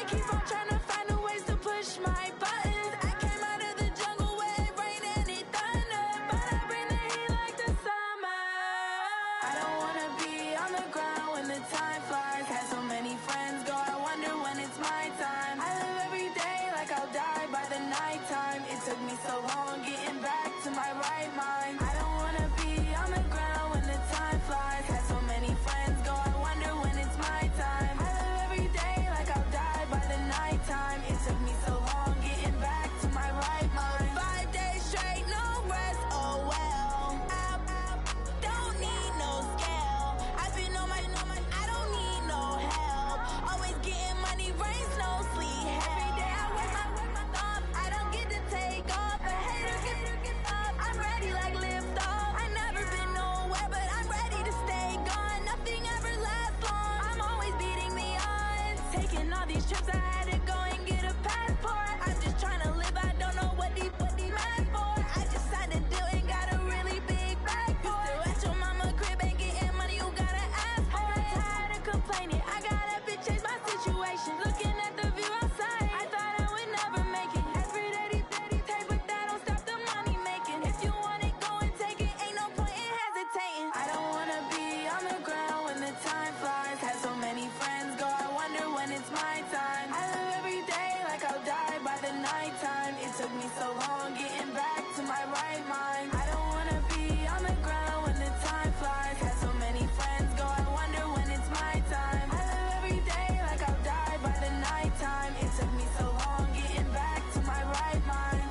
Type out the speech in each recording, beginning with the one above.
keep on trying to find the ways to push my buttons. I came out of the jungle where it rained and it thunder, but I bring the heat like the summer. I don't wanna be on the ground when the time flies. Had so many friends go, I wonder when it's my time. I live every day like I'll die by the nighttime. It took me so long getting back to my right mind. I don't wanna be on the ground when the time flies. Had so many friends go, I wonder when it's my time. I live every day like I'll die by the nighttime. It took me so long getting back to my right mind. 5 days straight, no rest, oh well. I don't need no scale. I've been on my, I don't need no help. Always getting money, rain, snow, sleet, every day I work my thumb. I don't get to take off, a hater get up. I'm ready like lift off. I never been nowhere, but I'm ready to stay gone. Nothing ever lasts long. I'm always beating the odds. Taking all these trips, I had to go and get a passport. I'm just trying to live, I don't know what these mad for. I just signed a deal and got a really big bag for it. Still at your mama crib, ain't getting money, you gotta ask for it. Tired of complaining, I got up and changed my situation. Looking at the view outside, I thought I would never make it. Every day take, but that don't stop the money making. If you want it, go and take it, ain't no point in hesitating. I don't wanna be on the ground when the time flies. Had so many friends go, I wonder when it's my time. I live every day like I'll die by the nighttime. It took me so long getting back to my right mind. I don't wanna be on the ground when the time flies. Had so many friends go, I wonder when it's my time. I live every day like I'll die by the nighttime. It took me so long getting back to my right mind.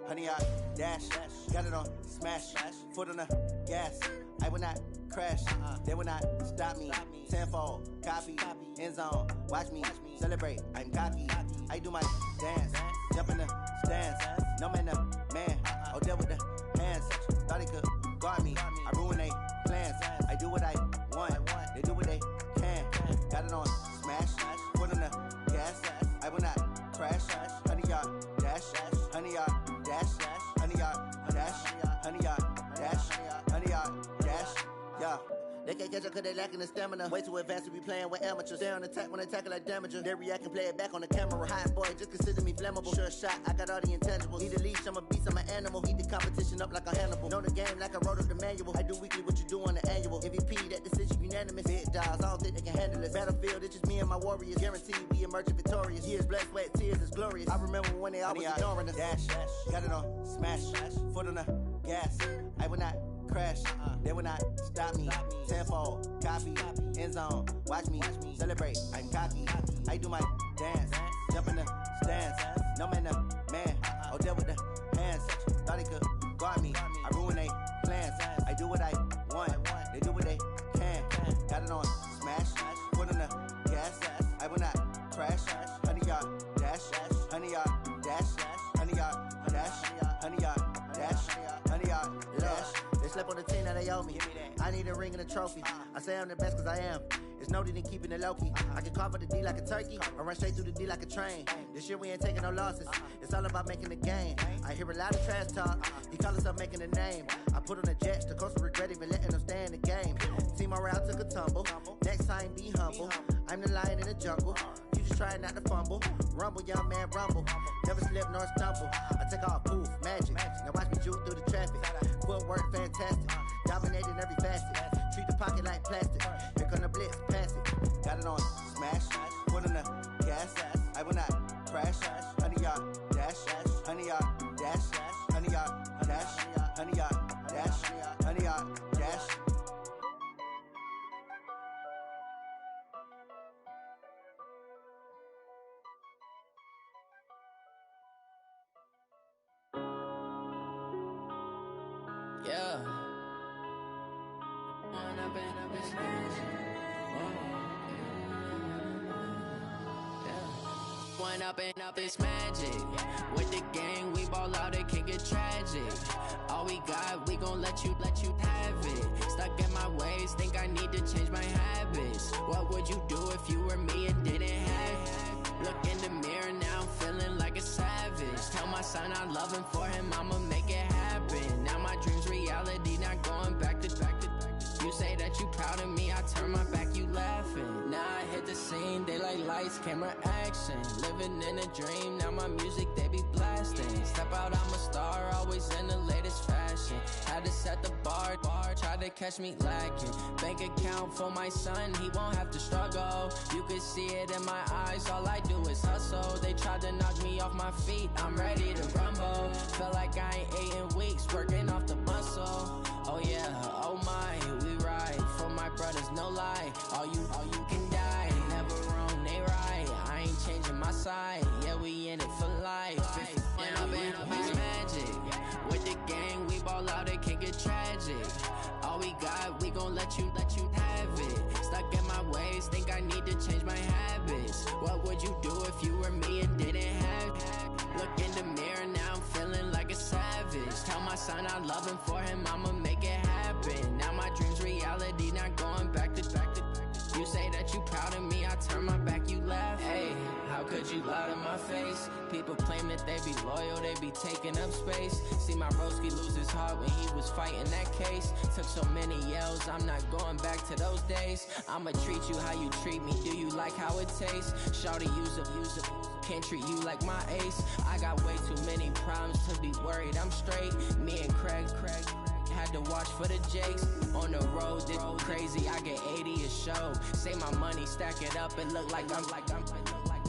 Honey, I dash, got it on smash, foot on the gas. I will not crash, they will not stop me. Tenfold, copy, end zone, watch me celebrate. I'm cocky, I do my dance, jump in the stands. No man, the man, oh deal with the hands. Thought he could guard me, I ruin they plans. I do what I want, they do what they can. Got it on smash, foot on the gas. I will not crash, honey, y'all dash, honey, y'all dash, honey, y'all dash, honey, y'all dash, honey, y'all dash, yeah. They can't catch up cause they lacking the stamina. Way too advanced to be playing with amateurs. Stay on attack when they tackle like damager. They react and play it back on the camera. Hot boy, just consider me flammable. Sure shot, I got all the intangibles. Need a leash, I'm a beast, I'm an animal. Heat the competition up like a Hannibal. Know the game like I wrote up the manual. I do weekly what you do on the annual. MVP, that decision unanimous. Big dogs, I don't think they can handle it. Battlefield, it's just me and my warriors. Guaranteed we emerging victorious. Years, blood, sweat, tears, it's glorious. I remember when they always ignoring us. Dash, got it on smash, foot on the gas. I will not crash, they will not stop me. Tenfold, copy, end zone, watch me celebrate. I'm cocky, I do my dance, jump in the stands. No man, the man, oh deal with the hands. Thought he could guard me, I ruin they plans. I do what I want, they do what they can. Got it on smash, foot on the gas. I will not crash, honey, y'all dash, honey, y'all dash, honey, y'all dash, honey, y'all dash, honey, y'all dash. They slept on the team that they owe me. I need a ring and a trophy. I say I'm the best cause I am. It's no need in keeping it low-key. I can carve up the D like a turkey, or run straight through the D like a train. This year we ain't taking no losses. It's all about making the game. I hear a lot of trash talk. He call himself making a name. I put on the jets, the coach will regret even letting them stay in the game. Team morale took a tumble. Next time be humble. I'm the lion in the jungle. You just try not to fumble. Rumble, young man, rumble. Never slip nor stumble. I take off, poof, magic. Now watch me juke through the traffic. Footwork fantastic. Dominating every facet. Treat the pocket like plastic. Here come the blitz, pass it. Got it on smash, foot on the gas. I will not crash, honey, y'all dash, honey, y'all dash, honey, y'all dash, honey, y'all dash, honey, y'all dash. Yeah. One up in a business. One up and up is magic. With the gang, we ball out, it can get tragic. All we got, we gon' let you have it. son, I love him, for him, I'ma make it happen. Now my dream's reality, not going back to. You say that you proud of me, I turn my back, you laughing. Now I hit the scene, daylight lights, camera action. Living in a dream, now my music, they be blasting. Step out, I'm a star, always in the latest fashion. Had to set the bar, try to catch me lacking. Bank account for my son, he won't have to struggle. You can see it in my eyes, all I do is hustle. They tried to knock me off my feet, I'm ready to rumble. Felt like I ain't ate in weeks, working off the muscle. Oh yeah, oh my, we ride for my brothers, no lie. All you can die, never wrong, they right. I ain't changing my side, yeah, we in it for life. When up it's magic. With the gang, we ball out, it can get tragic. All we got, we gon' let you have it. Stuck in my ways, think I need to change my habits. What would you do if you were me and didn't have it? Look in the mirror, now I'm feeling like a savage. Tell my son I love him, for him, I'ma make it happen. Now my dream's reality, not going back to. You say that you proud of me, I turn my back, you laugh. Hey, how could you lie to my face? People claim that they be loyal, they be taking up space. See my broski lose his heart when he was fighting that case. Took so many yells, I'm not going back to those days. I'ma treat you how you treat me, do you like how it tastes? Shawty, use up, can't treat you like my ace. I got way too many problems to be worried, I'm straight. Me and Craig had to watch for the Jakes. On the road, this crazy, I get 80 a show. Say my money, stack it up, and look like I'm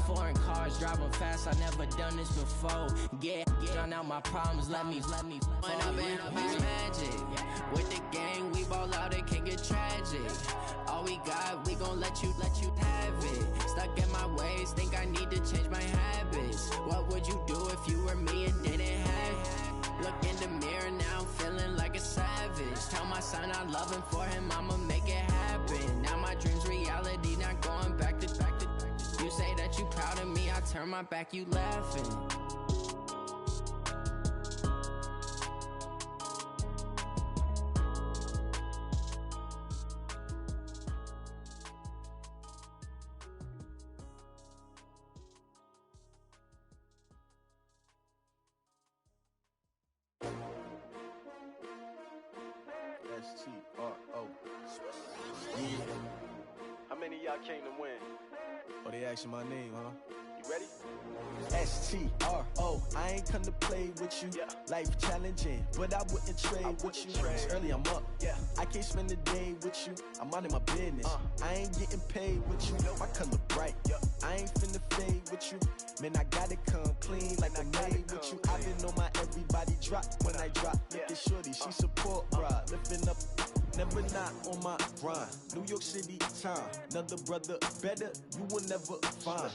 foreign cars, driving fast, I never done this before. Get drown out my problems, let me When up it's magic. With the gang, we ball out, it can get tragic. All we got, we gon' let you have it. Stuck in my ways, think I need to change my habits. What would you do if you were me and didn't have it? Look in the mirror, now I'm feeling like a savage. Tell my son I love him, for him, I'ma make it happen. Now my dream's reality, not going back to. You say that you proud of me, I turn my back, you laughing. S-T-R-O. Yeah. How many of y'all came to win? Oh, they asking my name, huh? You ready? S-T-R-O. I ain't come to play with you. Yeah. Life challenging, but I wouldn't trade with you. It's early, I'm up. Yeah. I can't spend the day with you. I'm minding my business. I ain't getting paid with you. My color bright. Yeah. I ain't finna fade with you. Man, I gotta come clean like I'm made with you. I've been on my everybody drop when I drop. Look at shorty, she support ride. Lifting up, never not on my grind. New York City time, another brother better, you will never find.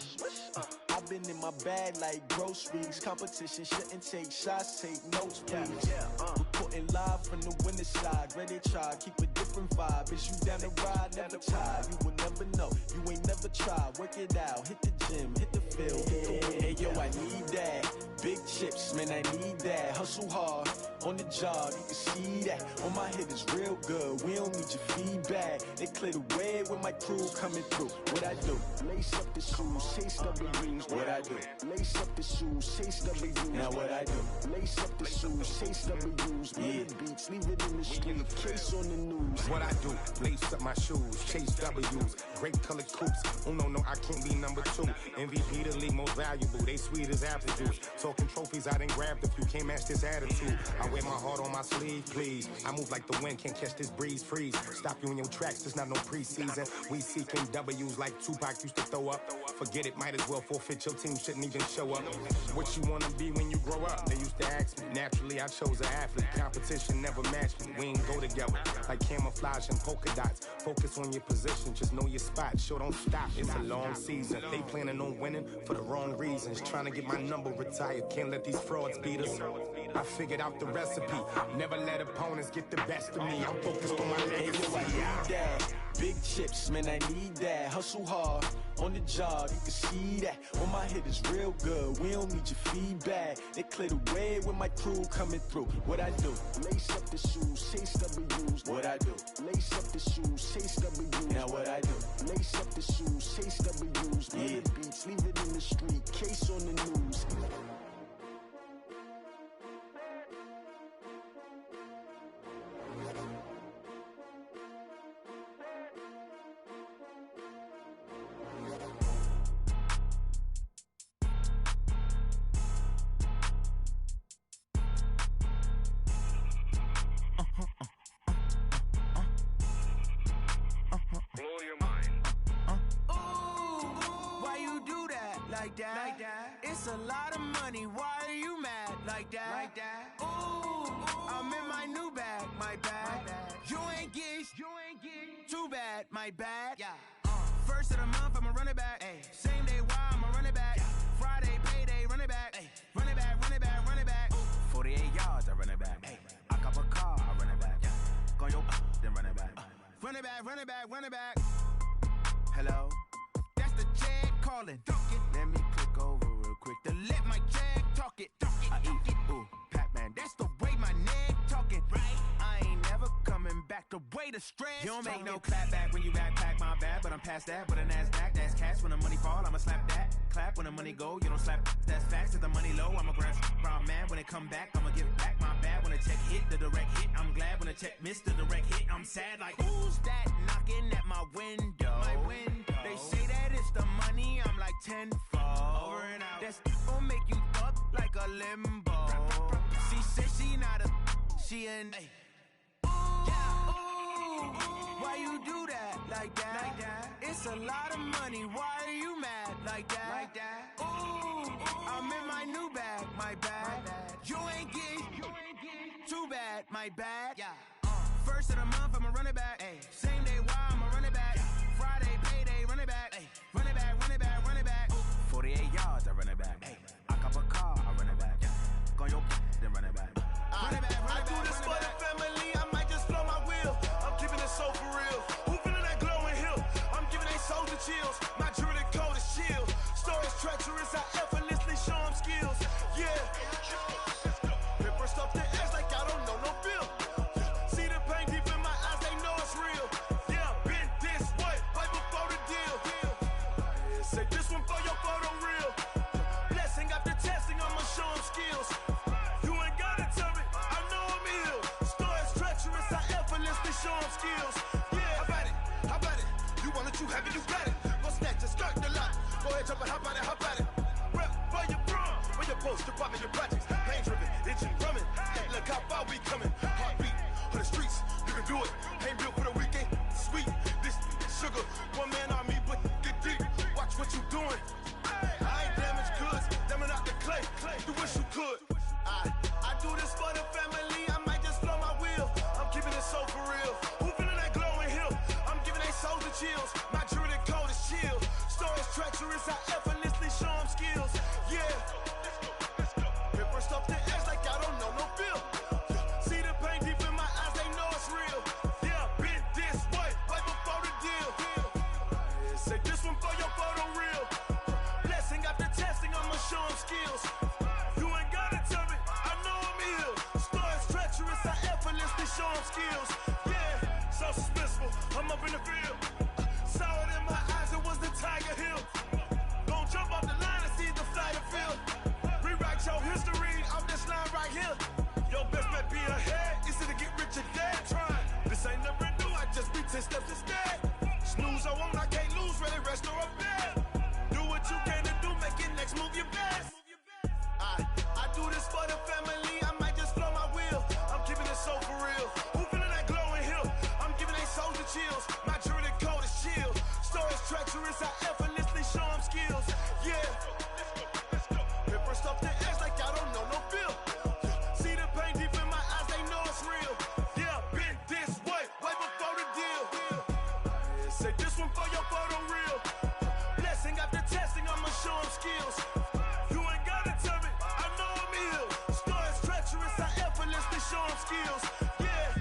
I've been in my bag like groceries. Competition shouldn't take shots, take notes, please. Reporting live from the winning side. Ready to try, keep a different vibe. Is you down the ride, never tired. You will never know, you ain't never tried. Work it out, hit the gym, hit the field, hit the win. Hey yo, I need that. Big chips, man, I need that. Hustle hard, on the job, you can see that. On my head is real good, we don't need your feedback. They clear the way with my crew coming through. What I do? Lace up the shoes, chase W's. What I do? Lace up the shoes, chase W's. Now what I do? Lace up the shoes, chase W's. Yeah. Beats, leave it in the street, case on the news. What I do? Lace up my shoes, chase W's. Great colored coops. Oh no, I can't be number 2. MVP the league most valuable. They sweet as apple juice. Talking trophies, I didn't grab the few. Can't match this attitude. I wear my heart on my sleeve, please. I move like the wind, can't catch this breeze, freeze. Stop you in your tracks, there's not no preseason. We seeking W's like Tupac used to throw up. Forget it, might as well forfeit. Your team shouldn't even show up. What you wanna be when you grow up? They used to ask me. Naturally, I chose an athlete. Competition never matched me. We ain't go together. Like camouflage and polka dots. Focus on your position, just know your spot. Sure, don't stop. It's a long season. They planning on winning for the wrong reasons. Trying to get my number retired. Can't let these frauds beat us. I figured out the recipe. Never let opponents get the best of me. I'm focused on my legacy. I need that. Big chips, man, I need that. Hustle hard, on the job, you can see that. On my head is real good, we don't need your feedback. They clear the way with my crew coming through. What I do? Lace up the shoes, chase W's. What I do? Lace up the shoes, chase W's. Now what I do? Lace up the shoes, chase W's. Yeah. Beats, leave it in the street, case on the news. like that? It's a lot of money, why are you mad like that? Ooh, I'm in my new bag, my bad. You ain't get too bad, my bad. First of the month, I'ma run it back. Same day, why I'ma run it back. Friday, payday, run it back. Run it back, run it back, run it back. 48 yards, I run it back. I cop a car, I run it back. Go your then run it back. Run it back, run it back, run it back. Hello? That's the check calling. Let me click over real quick to let my check talk it. I eat, ooh, Pac-Man, that's the way my neck talking. I ain't never coming back the way the stress. You don't make no clap back when you backpack, my bad, but I'm past that. With a NASDAQ, that's cash. When the money fall, I'ma slap that. Clap when the money go, you don't slap. That's facts. If the money low, I'ma grab brown man. When it come back, I'ma give back my bad. When the check hit, the direct hit, I'm glad. When the check missed the direct hit, I'm sad. Like, who's that knocking at my window? They say that it's the money, I'm like tenfold. Over and out. That's gon' make you up like a limbo. She said she not a, she an. Why you do that like that? It's a lot of money, why are you mad like that? Ooh, I'm in my new bag, my bad. You ain't get too bad, my bad. First of the month, I'ma run it back. Same day, why I'ma run it back. Friday, payday, run it back. Run it back, run it back, run it back. 48 yards, I run it back. I cop a car, I run it back. Go your then run it back. Run it back, run it back. I do this for the family, I might just blow my wheel. I'm keeping it so for real. Who feeling that glowing hill? I'm giving they soldier chills. My jewelry code is chill. Stories treacherous, I effortlessly show them skills. Yeah. Paper stuff the edge like I don't know no feel. See the pain deep in my eyes, they know it's real. Yeah, been this way, right before the deal. Say this one for your photo real. Blessing after testing, I'ma show them skills. You ain't gotta tell me, I know I'm ill. Stories treacherous, I effortlessly show them skills. Yeah, how about it? You want it, you have it, you got it. Go snatch it, skirt the lot. Go ahead, jump it, how about it? Rep for your brum, for your post, your poppin', your projects. Pain driven, itching, drumming. Look how far we coming. Heartbeat for the streets, you can do it. Ain't built for the weekend, sweet. This sugar, one man army, but get deep. Watch what you doing. I ain't damaged goods, damn out the clay. You wish you could. I do this for the family, I might just blow my wheel. I'm keeping it so for real. Who feeling that glowing hill? I'm giving they souls the chills. My jewelry code is chill. Stories treacherous, I effortlessly show them skills. Yeah. Paper stuff the edge like I don't know no feel. See the pain deep in my eyes, they know it's real. Yeah, been this way, right before the deal. Say this one for your photo real. Blessing after testing, I'ma show them skills. You ain't gotta tell me, I know I'm ill. Stories treacherous, I effortlessly show them skills. Yeah, so suspenseful, I'm up in the field. Saw it in my eyes, it was the Tiger Hill. Gon' jump off the line and see the flight of field. Rewrite your history off this line right here. Your best bet be ahead, easy to get rich or dead. Trying, this ain't never new, I just be 10 steps instead. Snooze I won't, I can't lose, ready, rest or up bed. Do what you can to do, make it next move your best. I do this for the family, I might just blow my wheel. I'm keeping it so for real. Who feeling that glowing hill? I'm giving they soldier chills. My jewelry code is chill. Stories treacherous, I effortlessly show them skills. Yeah. Paper stuff the edge like I don't know no feel. See the pain deep in my eyes, they know it's real. Yeah, been this way, right before the deal. Say this one for your photo real. Blessing after testing, I'ma show them skills. You ain't gotta tell me, I know I'm ill. Stories treacherous, I effortlessly show them skills. Yeah.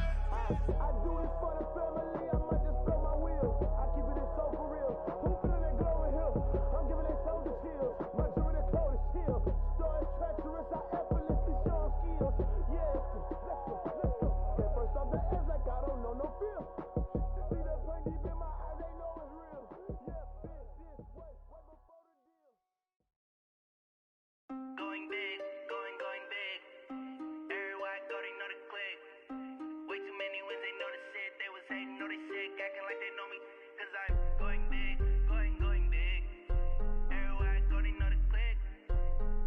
I do this for the family, I might just blow my wheel. I keep it so for real. Who feeling that glowing hill? I'm giving they soldier chills. My jewelry code is chill. Stories treacherous, I effortlessly show them skills. Yeah, let's go. Get first off the edge like I don't know no feel. See that pain deep in my eyes, they know it's real. Yeah, been this way, right before the deal. Going big, going big. Everywhere I go, they know the click. Way too many wins, they know the shit. They was hating, know they sick, acting like they know me. Cause I'm going big, going big. Everywhere I go, they know the click.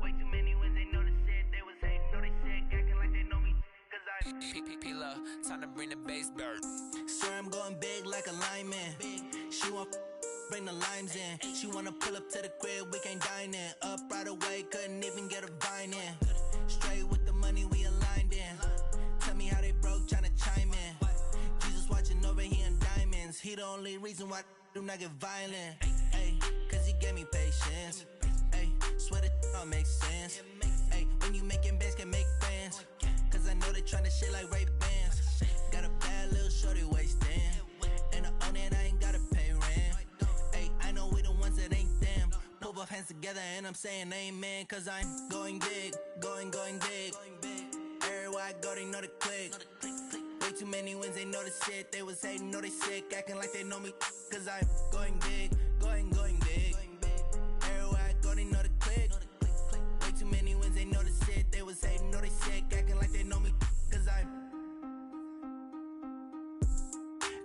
Way too many wins, they know the shit. They was hating, know they sick, acting like they know me. Cause I'm P-P-P-Love, time to bring the bass dirt. Swear I'm going big like a lineman. She want bring the limes in. She wanna pull up to the crib, we can't dine in. Up right away, couldn't even get a vine in. Straight with the money, we aligned in. Tell me how they broke, tryna chime in. Jesus watching over here in diamonds. He the only reason why I do not get violent. Ay, cause he gave me patience. Ay, swear that all makes sense. Ay, when you making bands, can make friends. Cause I know they tryna shit like Ray-Bans. Got a bad little shorty wasting. And I own it, I ain't gotta pay rent. Ay, I know we the ones that ain't them. Pull both hands together and I'm saying amen. Cause I'm going big, going big. Everywhere I go, they know the click. Way too many wins, they know the shit. They was hating, know they sick, acting like they know me. Cause I'm going big, going big. Everywhere I go, they know the click. Way too many wins, they know the shit. They was hating, know they sick, acting like they know me. Cause I'm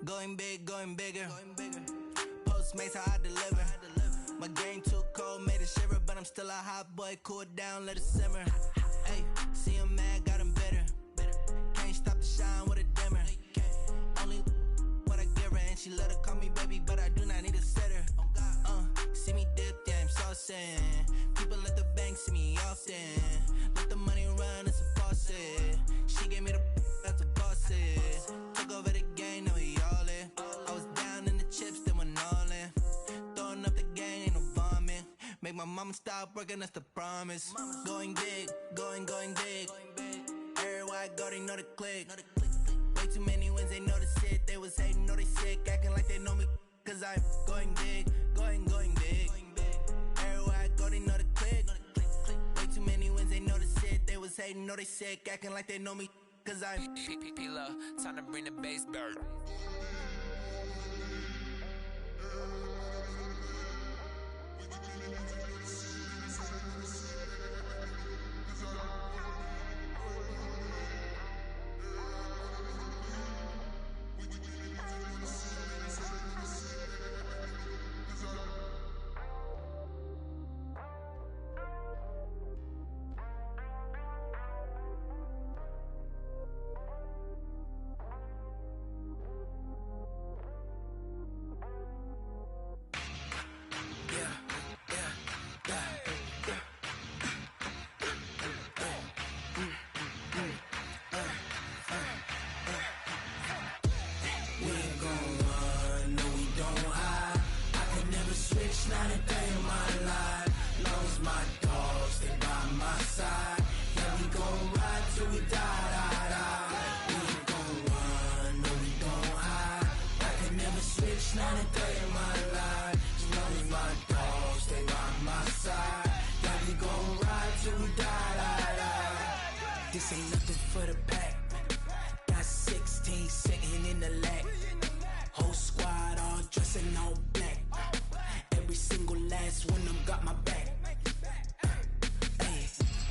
going big, going bigger. Postmates, how I deliver. My game too cold, made it shiver. But I'm still a hot boy, cool it down, let it simmer. Hey, see him mad, got him bitter. Can't stop the shine with a dimmer. Only what I give her, and she let her call me baby, but I do not need a sitter. See me dip, yeah, I'm saucing. People at the bank see me often. Let the money run, it's a faucet. She gave me the that's a boss is. Took over the game, now we all in. I was down in the chips, then went all in. Throwing up the game, ain't no vomit. Make my mama stop working, that's the promise. Going big, going big. Everywhere I go, they know the click. Way too many wins, they know the shit. They was hating, know they sick, acting like they know me. Cause I'm going big, going big. Everywhere I go, they know the click. Way too many wins, they know the shit. They was hating, know they sick, acting like they know me. Cause I'm P-P-P-Love, time to bring the bass back. This ain't nothing for the pack. Got 16 sitting in the lap. Whole squad all dressing all black. Every single last one of them got my back. Hey,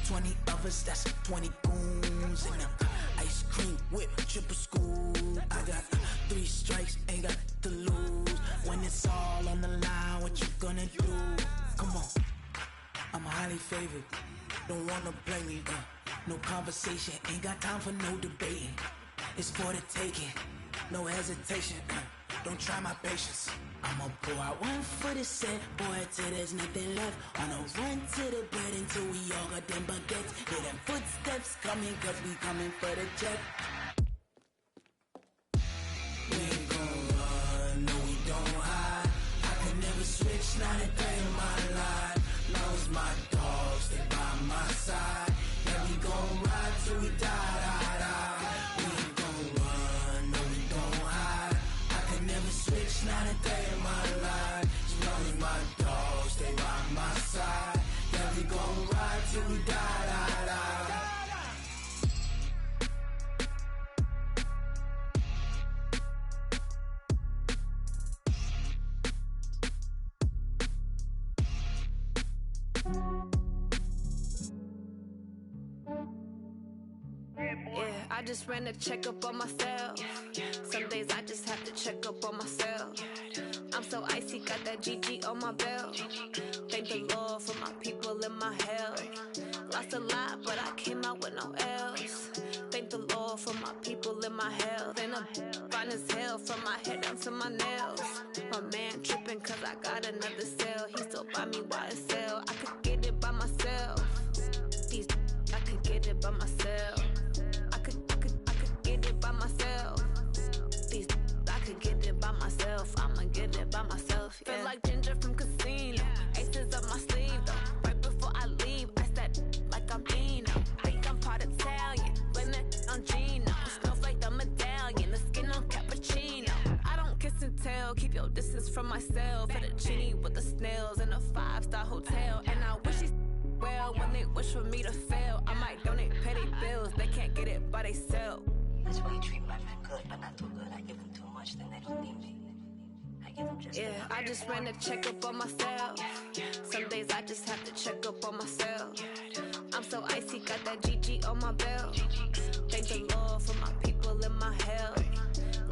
20 of us, that's 20 goons in them. Ice cream whip, triple scoop. I got 3 strikes, ain't got to lose. When it's all on the line, what you gonna do? Come on, I'm highly favored. Don't wanna play me, no conversation, ain't got time for no debating. It's for the taking, no hesitation. Don't try my patience. I'ma pour out one for the set, boy, till there's nothing left. On a run to the bread until we all got them baguettes. Hear them footsteps coming, cause we coming for the check. We ain't gon' run, no we don't hide. I can never switch, not a day in my life. Long as my dogs stay by my side. Yeah, we gon' ride till we die. We ain't gon' run, no we don't hide. I can never switch, not a day in my life. As long as my dogs stay by my side. Yeah, we gon' ride till we die. Yeah, I just ran a checkup on myself. Some days I just have to check up on myself. I'm so icy, got that GG on my belt. Thank the Lord for my people and my health. Lost a lot, but I came out with no else. Thank the Lord Lord for my people in my health. And I'm fine as hell from my head down to my nails. My man tripping cause I got another cell. He still buy me YSL. I could get it by myself. These I could get it by myself. I could get it by myself. These I could get it by myself. I'ma get it by myself. Yeah. Feel like Ginger from Casino. Aces up my sleeve though. Right before I leave, I said like I'm Eno. Think I'm part Italian. Blame it on Gino. Snowflake the medallion. The skin on cappuccino. I don't kiss and tell. Keep your distance from myself. Fettuccine with the snails in a 5-star hotel. And I wish he's well when they wish for me to fail. I might donate petty bills. They can't get it by they sell. That's why you treat my men good, but not too good. I give them too much, then they don't need me. I give them just enough. I just ran a checkup on myself. Some days I just have to check up on myself. I'm so icy, got that GG on my belt. Thank the Lord for my people in my health.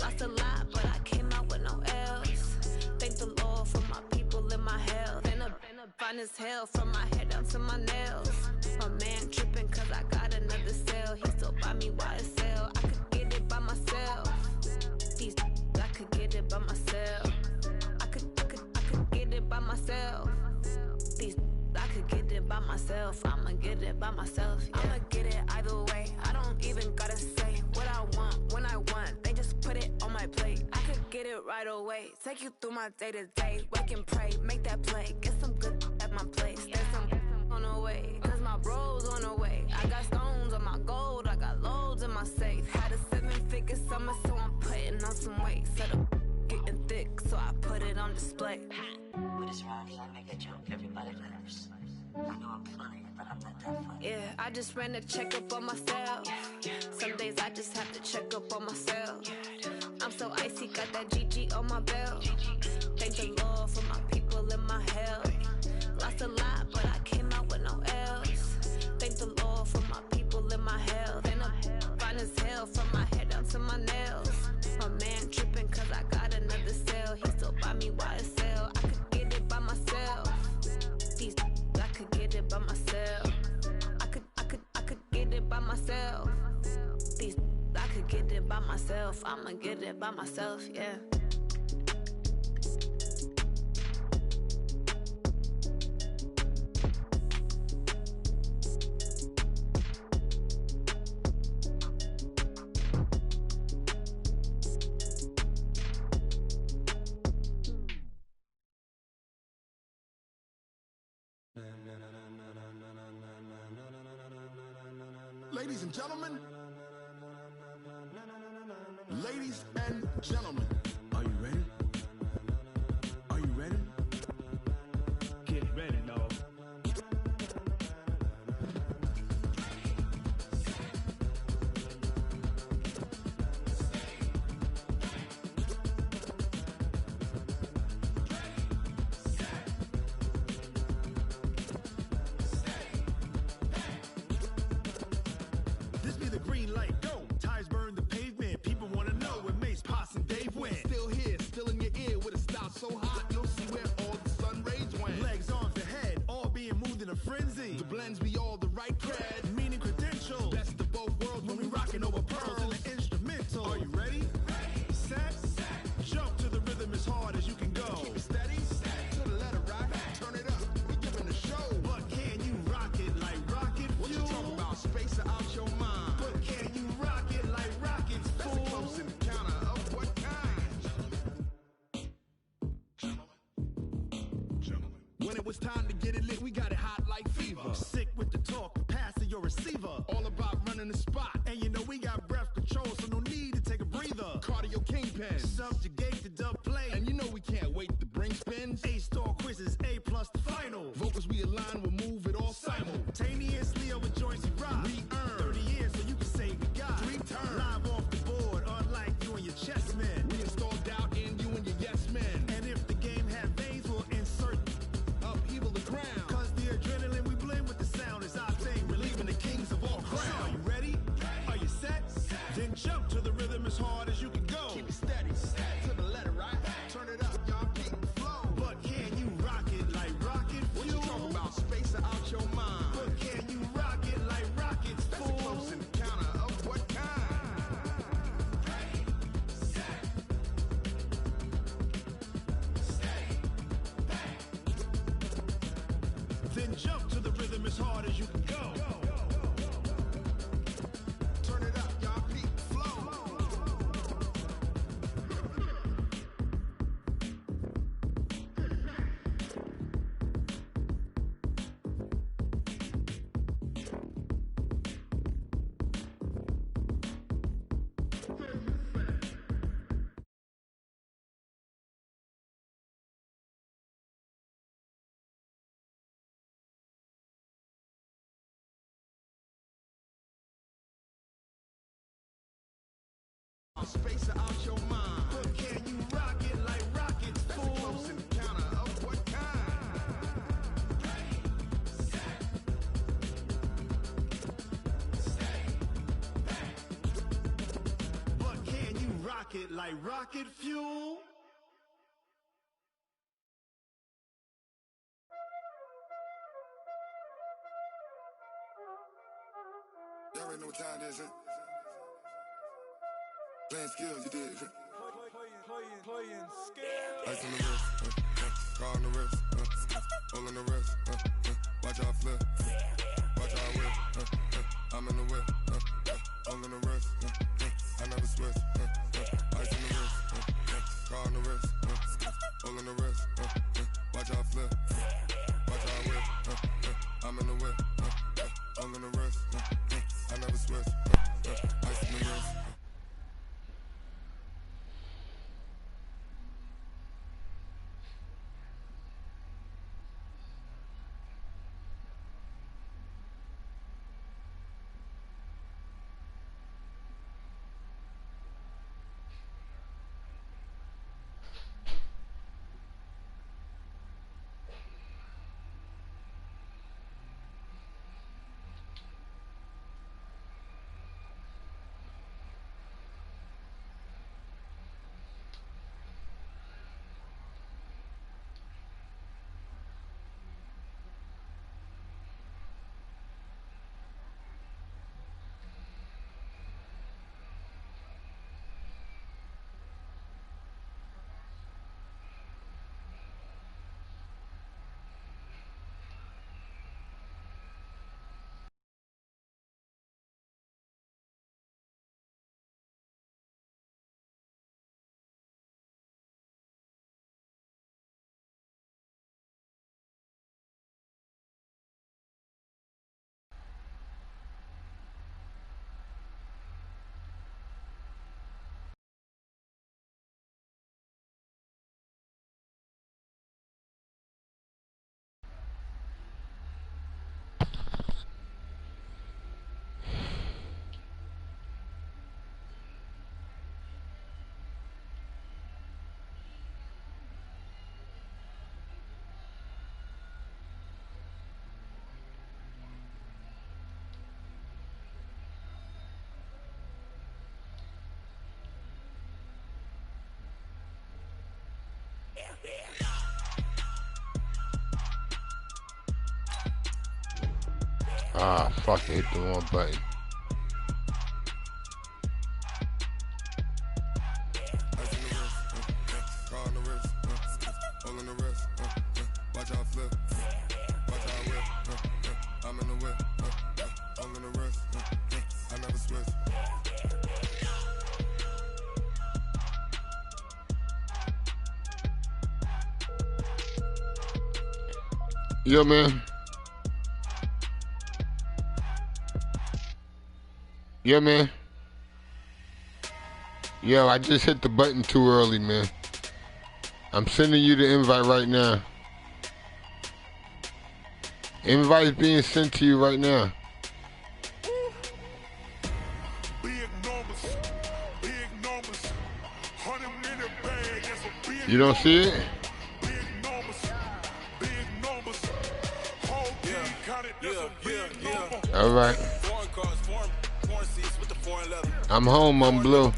Lost a lot, but I came out with no else. Thank the Lord for my people in my health. And I'm fine as hell from my head down to my nails. My man tripping cause I got another cell. He still buy me YSL. I could get it by myself. These I could get it by myself. I could get it by myself. These I could get it by myself. I'ma get it by myself. Yeah. I'ma get it either way. I don't even gotta say what I want when I want. They just put it on my plate. I could get it right away. Take you through my day to day. Wake and pray, make that play. Get some good at my place. There's some on the way, cause my bros on the way. I got stones on my gold. I got loads in my safe. Had a 7-figure summer, so I'm putting on some weight. Set up getting thick, so I put it on display. With this round here, I make a joke. Everybody laughs. I know I'm funny, but I'm not that funny. Yeah, I just ran a checkup on myself. Some days I just have to check up on myself. I'm so icy, got that GG on my belt. Thank the Lord for my people in my health. Lost a lot, but I came out with no else. Thank the Lord for my people in my health. And I'm fine as hell from my head down to my nails. My man tripping cause I got another cell. He still buy me YSL. I could get it by myself. These I could get it by myself. I could get it by myself. These I could get it by myself. I'ma get it by myself, yeah. Ladies and gentlemen, ladies and gentlemen, are you ready? Are you ready? Get ready, dog. This be the green light, go. Tires burn the pavement. People wanna know where Mace, Pops, and Dave went. Still here, still in your ear with a style so hot, you'll see where all the sun rays went. Legs, arms, the head, all being moved in a frenzy. The blends be all the right cred, meaning credentials. Best of both worlds when we rockin' over pearls in the instrumental. Are you ready? Set, jump to the rhythm as hard as you can go. Keep it steady, to the letter rock. Turn it up, we giving a show. But can you rock it like rocket fuel? What you talking about? Space out your mind. But can you rock it like rockets, fool? That's a close encounter of what kind? Gentlemen. When it was time to get it lit, we got it hot like fever. Sick with the talk, passing your receiver. All about running the spot. And you know we got breath control, so no need to take a breather. Cardio kingpin, subjugate the dub play. And you know we can't wait to bring spins. A-star quizzes, A+ the final. Vocals we align, we'll move it all simultaneously over joints we rock. We earn 30 years, so you can say we got 3 turns. Live off the board, unlike you and your chess men. We install doubt in you and your yes men. And if the game had veins, we'll insert upheaval the ground. Cause the adrenaline we blend with the sound is our thing, relieving the kings of all crowns. So are you ready? Are you set? Then jump to the rhythm as hard as you can go. Keep it steady, to the letter right. Turn it up, y'all keep it like rocket fuel. Y'all already know what time it is, huh? Playing skills, you did. Playing skills. Ice on the wrist, car on the wrist, hole on the wrist, watch out flip, watch out whip, I'm in the whip, hole on the wrist, I never switch, ice on the wrist, car on the wrist, hole on the wrist, watch out flip, watch out whip, I'm in the whip, hole on the wrist, I never switch, ice on the wrist. Ah, fuck it, hit the wrong button. Yo, man. Yeah, man. Yo, I just hit the button too early, man. I'm sending you the invite right now. Invite's being sent to you right now. You don't see it? All right. I'm home, I'm blue.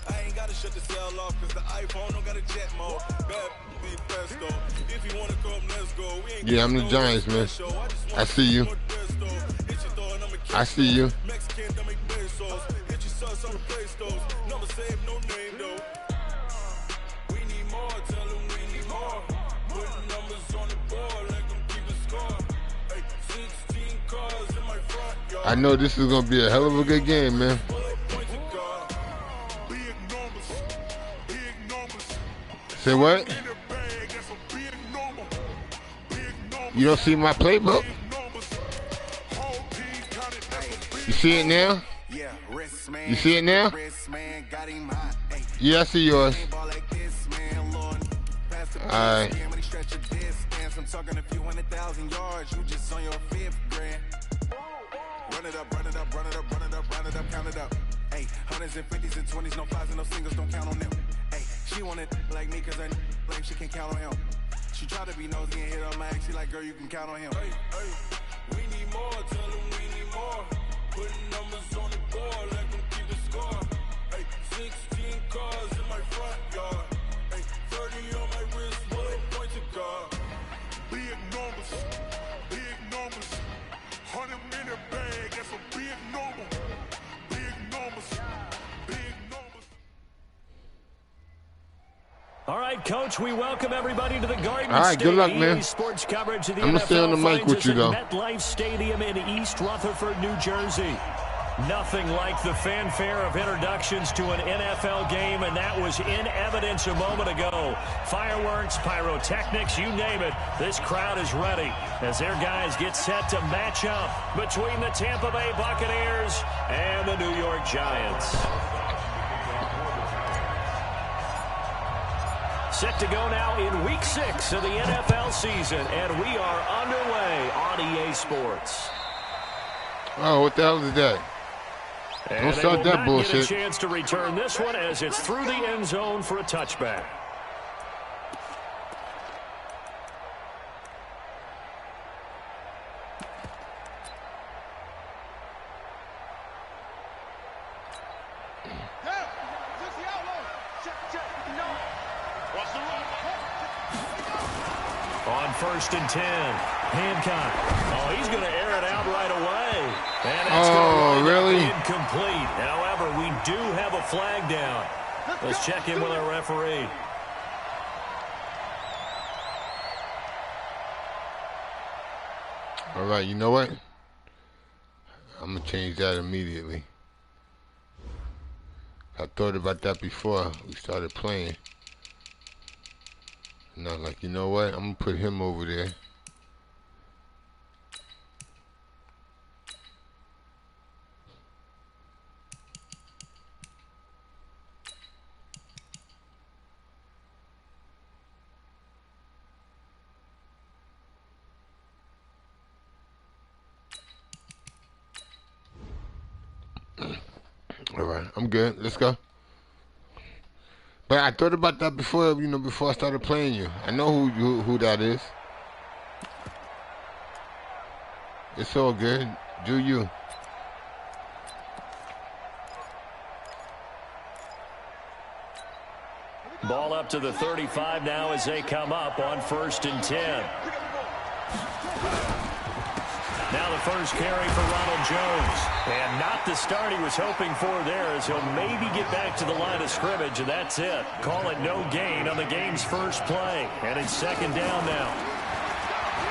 I ain't gotta shut the cell off cause the iPhone don't got a jet mode. If you wanna come, let's go. Yeah, I'm the Giants, man. I see you. I see you. I know this is gonna be a hell of a good game, man. Say what? You don't see my playbook? You see it now? You see it now? Yeah, I see yours. Alright. I'm talking a few 100,000 yards, you just on your 5th grand. Run it up, run it up, run it up, run it up, run it up, count it up. Hey, hundreds and 50s and 20s, no 5s and no singles, don't count on them. Hey, she want it like me cause I like she can't count on him. She try to be nosy and hit on my ex, she like, girl, you can count on him. Hey, hey, we need more, tell them we need more. Putting numbers on the board, let them keep the score. Ay, 16 cars in my front yard. Ay, 30 on my wrist, will point to God. Big numbers, 100-minute bag, that's a big number. Big numbers, big numbers. All right, Coach, we welcome everybody to the Garden All right, State. good luck, man. Sports coverage of the I'm going to stay on the NFL mic with you, though. MetLife Stadium in East Rutherford, New Jersey. Nothing like the fanfare of introductions to an NFL game, and that was in evidence a moment ago. Fireworks, pyrotechnics, you name it. This crowd is ready as their guys get set to match up between the Tampa Bay Buccaneers and the New York Giants. Set to go now in Week 6 of the NFL season, and we are underway on EA Sports. Oh, what the hell is that? And don't start that bullshit. Get a chance to return this one as it's through the end zone for a touchback. On 1st and 10, Hancock. Oh, he's going to air it out right away. And that's really? Incomplete. However, we do have a flag down. Let's check in with our referee. All right, you know what? I'm going to change that immediately. I thought about that before we started playing. And I'm like, you know what? I'm going to put him over there. All right, I'm good. Let's go. But I thought about that before, before I started playing you. I know who that is. It's all good. Do you. Ball up to the 35 now as they come up on 1st and 10. Now the first carry for Ronald Jones. And not the start he was hoping for there, as he'll maybe get back to the line of scrimmage, and that's it. Call it no gain on the game's first play. And it's 2nd down now.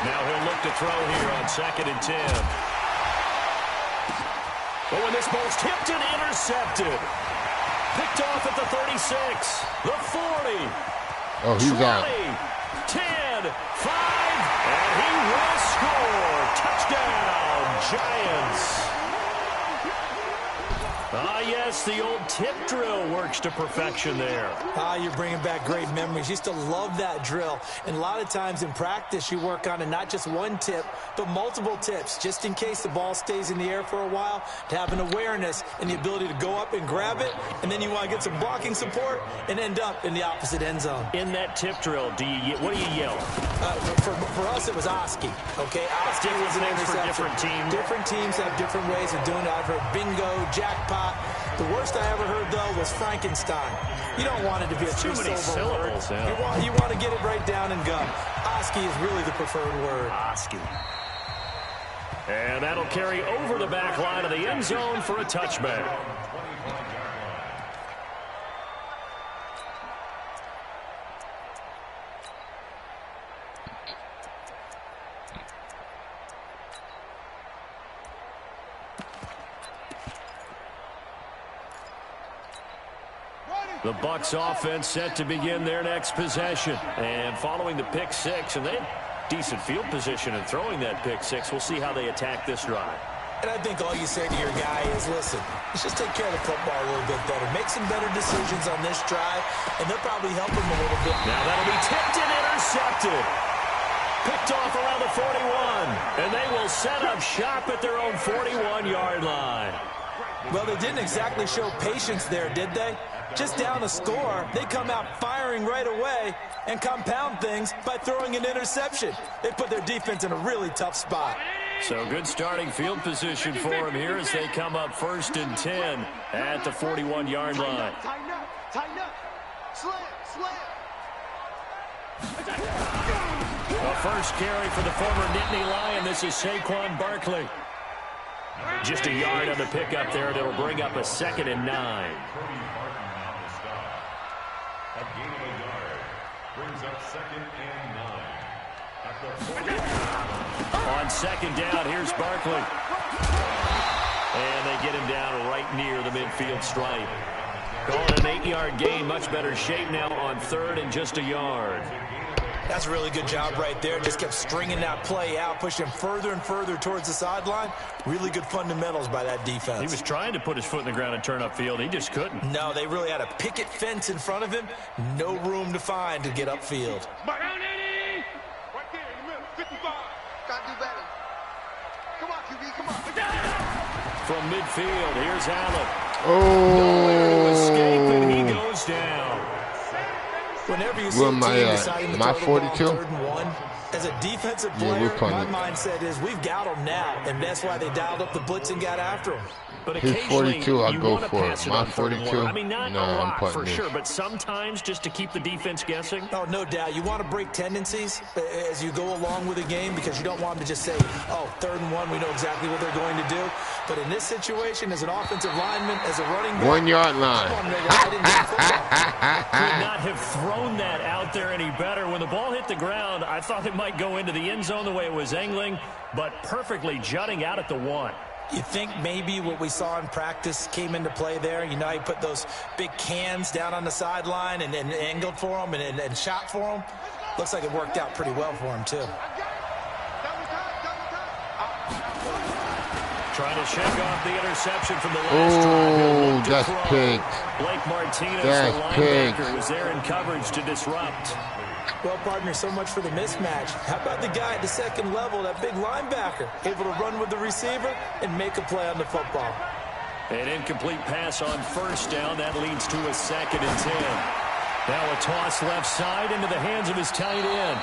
Now he'll look to throw here on 2nd and 10. Oh, and this ball's tipped and intercepted. Picked off at the 36, the 40. Oh, he's 20, out. 10, 5, and he will score. Touchdown, Giants. Ah, yes, the old tip drill works to perfection there. You're bringing back great memories. Used to love that drill. And a lot of times in practice, you work on it, not just one tip, but multiple tips, just in case the ball stays in the air for a while, to have an awareness and the ability to go up and grab it, and then you want to get some blocking support and end up in the opposite end zone. In that tip drill, what do you yell? For us, it was Oski, okay? Oski was an interception. Different teams. Different teams have different ways of doing it. I've heard bingo, jackpot. The worst I ever heard, though, was Frankenstein. You don't want it to be a two-syllable word. Yeah. You want to get it right down and go. Oski is really the preferred word. Oski. And that'll carry over the back line of the end zone for a touchback. The Bucs offense set to begin their next possession. And following the pick six, and they had decent field position in throwing that pick six. We'll see how they attack this drive. And I think all you say to your guy is, listen, let's just take care of the football a little bit better. Make some better decisions on this drive, and they'll probably help him a little bit. Now that'll be tipped and intercepted. Picked off around the 41. And they will set up shop at their own 41-yard line. Well, they didn't exactly show patience there, did they? Just down a score, they come out firing right away and compound things by throwing an interception. They put their defense in a really tough spot. So good starting field position for him here as they come up 1st and 10 at the 41-yard line. Tighten up, tighten up. Slam, slam. The first carry for the former Nittany Lion. This is Saquon Barkley. Just a yard on the pickup there, and it'll bring up a 2nd and 9. A gain of a yard brings up 2nd and 9. At the 40. On 2nd down, here's Barkley. And they get him down right near the midfield stripe. Calling an 8-yard gain, much better shape now on 3rd and just a yard. That's a really good job right there. Just kept stringing that play out, pushing him further and further towards the sideline. Really good fundamentals by that defense. He was trying to put his foot in the ground and turn upfield. He just couldn't. No, they really had a picket fence in front of him. No room to find to get upfield. Right there in the middle, 55. Gotta do better. Come on, QB, come on. From midfield, here's Allen. Oh. Nowhere to escape, and he goes down. Whenever you see a team deciding to my throw the ball 42? 3rd and 1, as a defensive player, my mindset is we've got them now, and that's why they dialed up the blitz and got after them. But His occasionally, 42, I'll you go want to for pass it. it My on 3rd and 42? 1. I mean, not No, a I'm lot for putting sure, this. but sometimes just to keep the defense guessing. Oh, no doubt. You want to break tendencies as you go along with a game because you don't want them to just say, oh, 3rd and 1, we know exactly what they're going to do. But in this situation, as an offensive lineman, as a running back, 1 yard line. Could not have thrown that out there any better. When the ball hit the ground, I thought it might go into the end zone the way it was angling, but perfectly jutting out at the 1. You think maybe what we saw in practice came into play there? You know, he put those big cans down on the sideline and angled for them and shot for them. Looks like it worked out pretty well for him, too. Trying to shake off the interception from the last drive. Oh, that's picked. Blake Martinez, That's the linebacker, was there in coverage to disrupt. Well, partner, so much for the mismatch. How about the guy at the 2nd level, that big linebacker, able to run with the receiver and make a play on the football? An incomplete pass on 1st down. That leads to a 2nd and 10. Now a toss left side into the hands of his tight end.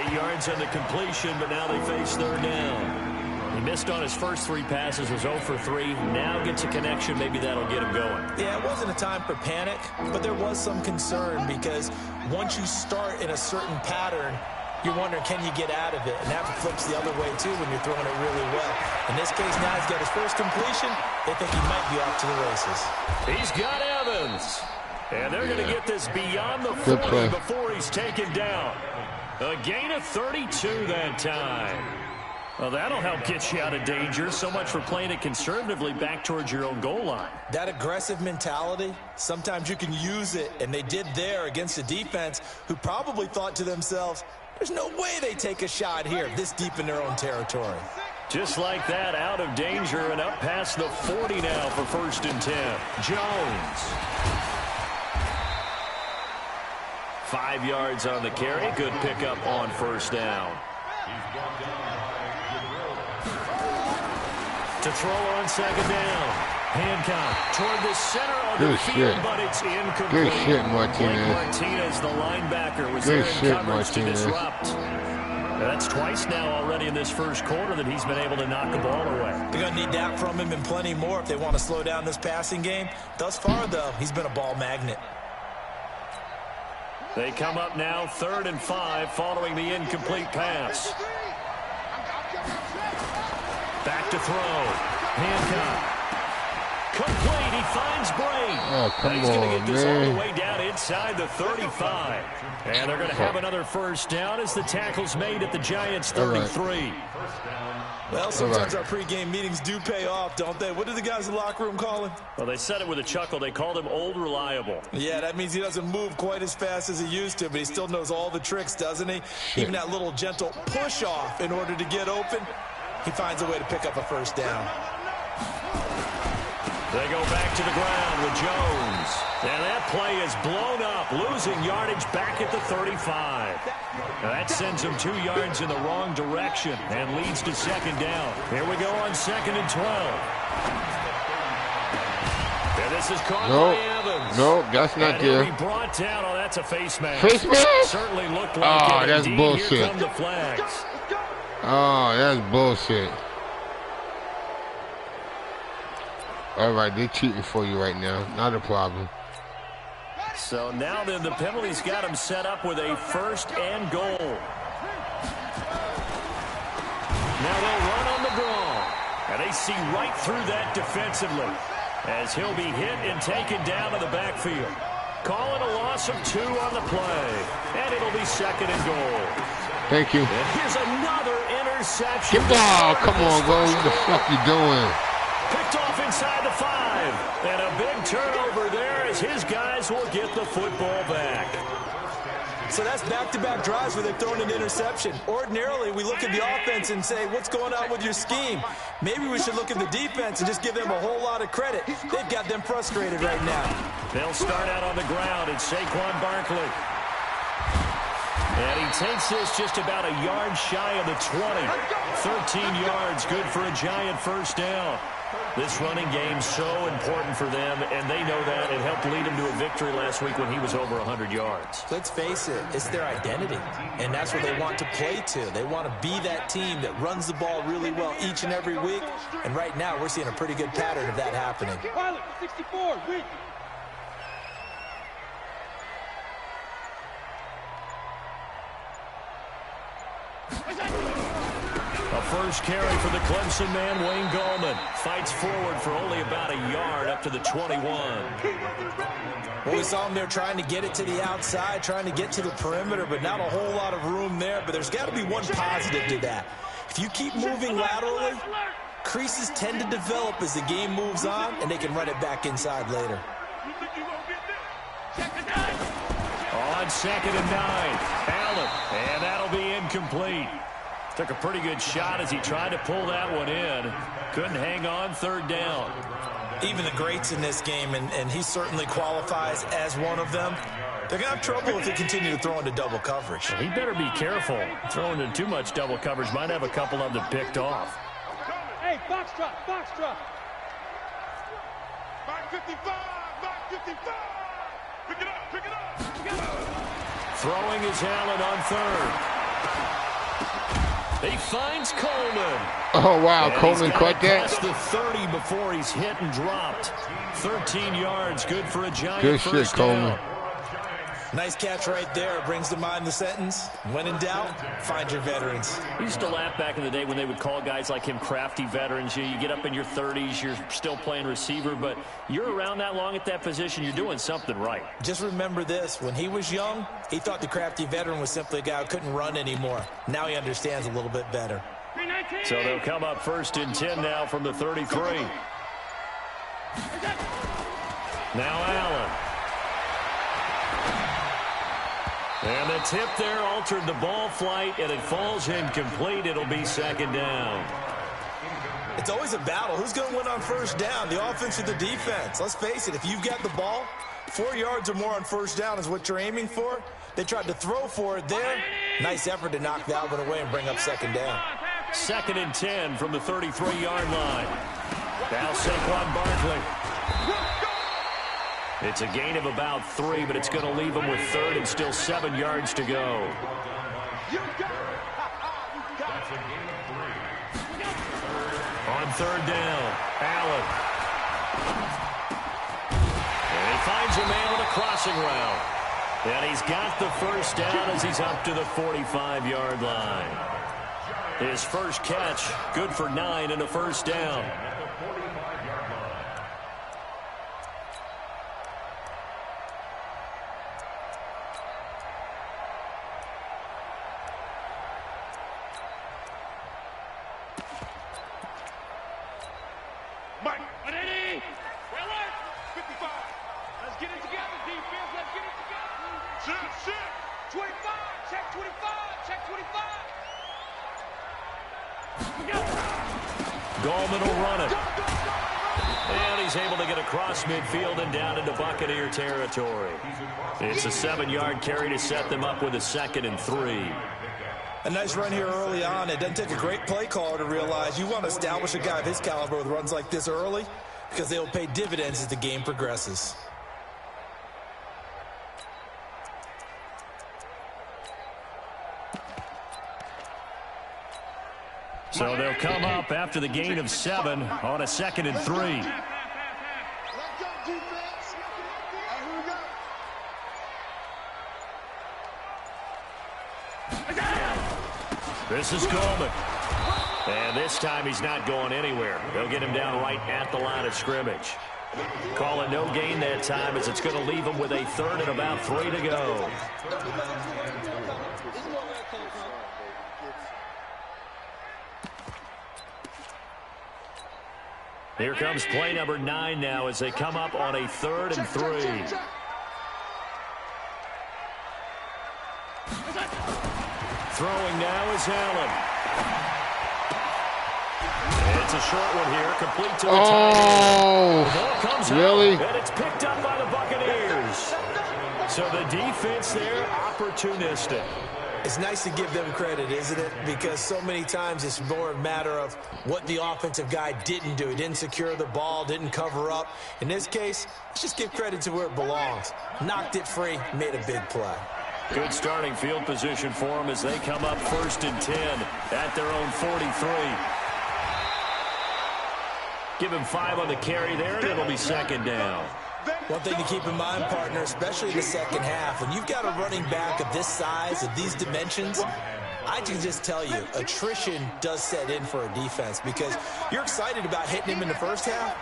8 yards on the completion, but now they face 3rd down. He missed on his first 3 passes, was 0 for 3. Now gets a connection. Maybe that'll get him going. Yeah, it wasn't a time for panic, but there was some concern because once you start in a certain pattern, you're wondering, can you get out of it? And that flips the other way, too, when you're throwing it really well. In this case, now he's got his first completion. They think he might be off to the races. He's got Evans. And they're going to get this beyond the 40 before he's taken down. A gain of 32 that time. Well, that'll help get you out of danger. So much for playing it conservatively back towards your own goal line. That aggressive mentality, sometimes you can use it, and they did there against a defense who probably thought to themselves, there's no way they take a shot here this deep in their own territory. Just like that, out of danger and up past the 40 now for 1st and 10. Jones. 5 yards on the carry. Good pickup on 1st down. To throw on 2nd down. Hancock toward the center of the field, but it's incomplete. Good shit, Martinez. Blake Martinez, the linebacker, was there in coverage to disrupt. That's twice now already in this first quarter that he's been able to knock the ball away. They're going to need that from him and plenty more if they want to slow down this passing game. Thus far, though, he's been a ball magnet. They come up now 3rd and 5 following the incomplete pass. Back to throw. Hancock. Complete. He finds Brain. Oh, come He's going to get this all the man. way down inside the 35. And they're going to have another 1st down as the tackle's made at the Giants' 33. Well, sometimes our pregame meetings do pay off, don't they? What do the guys in the locker room call him? Well, they said it with a chuckle. They called him Old Reliable. Yeah, that means he doesn't move quite as fast as he used to, but he still knows all the tricks, doesn't he? Even that little gentle push-off in order to get open, he finds a way to pick up a 1st down. They go back to the ground with Jones. And that play is blown up, losing yardage back at the 35. Now that sends them 2 yards in the wrong direction and leads to 2nd down. Here we go on 2nd and 12. And this is caught by Evans. No, that's not and he'll there. be brought down. Oh, that's a face mask. Face mask? Certainly looked like it. That's Indeed, bullshit. Here come the flags. Oh, that's bullshit. All right, they're cheating for you right now. Not a problem. So now then, the penalty's got him set up with a 1st and goal. Now they'll run on the draw. And they see right through that defensively as he'll be hit and taken down to the backfield. Calling a loss of 2 on the play. And it'll be 2nd and goal. Thank you. And here's another interception. Get ball. Come on, go. What the fuck you doing? Picked off inside the 5. And a big turnover there as his guys will get the football back. So that's back-to-back drives where they're throwing an interception. Ordinarily, we look at the offense and say, what's going on with your scheme? Maybe we should look at the defense and just give them a whole lot of credit. They've got them frustrated right now. They'll start out on the ground. It's Saquon Barkley. And he takes this just about a yard shy of the 20. 13 yards, good for a giant 1st down. This running game's so important for them, and they know that. It helped lead him to a victory last week when he was over 100 yards. Let's face it, it's their identity, and that's what they want to play to. They want to be that team that runs the ball really well each and every week, and right now we're seeing a pretty good pattern of that happening. Pilot, 64, weak. A 1st carry for the Clemson man, Wayne Gallman. Fights forward for only about a yard up to the 21. Well, we saw him there trying to get it to the outside, trying to get to the perimeter, but not a whole lot of room there. But there's got to be one positive to that. If you keep moving laterally, creases tend to develop as the game moves on, and they can run it back inside later. On 2nd and 9, Allen, and that'll be incomplete. Took a pretty good shot as he tried to pull that one in. Couldn't hang on 3rd down. Even the greats in this game, and he certainly qualifies as one of them, they're going to have trouble if they continue to throw into double coverage. Well, he better be careful. Throwing into too much double coverage might have a couple of them picked off. Hey, box drop, box drop. Back 55, back 55. Pick it up, pick it up. Throwing is Allen on 3rd. He finds Coleman. Oh, wow. And Coleman caught that. Past the 30 before he's hit and dropped. 13 yards, good for a giant Good first shit, Coleman. down. Nice catch right there. Brings to mind the sentence, when in doubt, find your veterans. We used to laugh back in the day when they would call guys like him crafty veterans. You get up in your 30s, you're still playing receiver, but you're around that long at that position, you're doing something right. Just remember this. When he was young, he thought the crafty veteran was simply a guy who couldn't run anymore. Now he understands a little bit better. So they'll come up 1st and 10 now from the 33. Now Allen. And the tip there altered the ball flight, and it falls incomplete. It'll be 2nd down. It's always a battle. Who's going to win on 1st down, the offense or the defense? Let's face it, if you've got the ball, 4 yards or more on 1st down is what you're aiming for. They tried to throw for it there. Nice effort to knock that one away and bring up 2nd down. 2nd and 10 from the 33-yard line. Now Saquon Barkley. It's a gain of about 3, but it's going to leave him with 3rd and still 7 yards to go. On 3rd down, Allen. And he finds a man with a crossing route. And he's got the 1st down as he's up to the 45-yard line. His first catch, good for 9 and a 1st down. Mike. Ready? 55. Let's get it together, defense. Let's get it together. Check. 25. Check 25. Check 25. Gallman will run it. And he's able to get across midfield and down into Buccaneer territory. It's a 7-yard carry to set them up with a 2nd and 3. A nice run here early on. It doesn't take a great play caller to realize you want to establish a guy of his caliber with runs like this early because they will pay dividends as the game progresses. So they'll come up after the gain of 7 on a 2nd and 3. This is Coleman. And this time he's not going anywhere. They'll get him down right at the line of scrimmage. Call it no gain that time as it's going to leave him with a 3rd and about 3 to go. Here comes play number 9 now as they come up on a 3rd and 3. Throwing now is Allen. It's a short one here, complete to the tight end. The ball comes really? Out, and it's picked up by the Buccaneers. So the defense there, opportunistic. It's nice to give them credit, isn't it? Because so many times it's more a matter of what the offensive guy didn't do. He didn't secure the ball, didn't cover up. In this case, let's just give credit to where it belongs. Knocked it free, made a big play. Good starting field position for them as they come up 1st and 10 at their own 43. Give him 5 on the carry there, and it'll be 2nd down. One thing to keep in mind, partner, especially in the second half, when you've got a running back of this size, of these dimensions, I can just tell you, attrition does set in for a defense because you're excited about hitting him in the first half.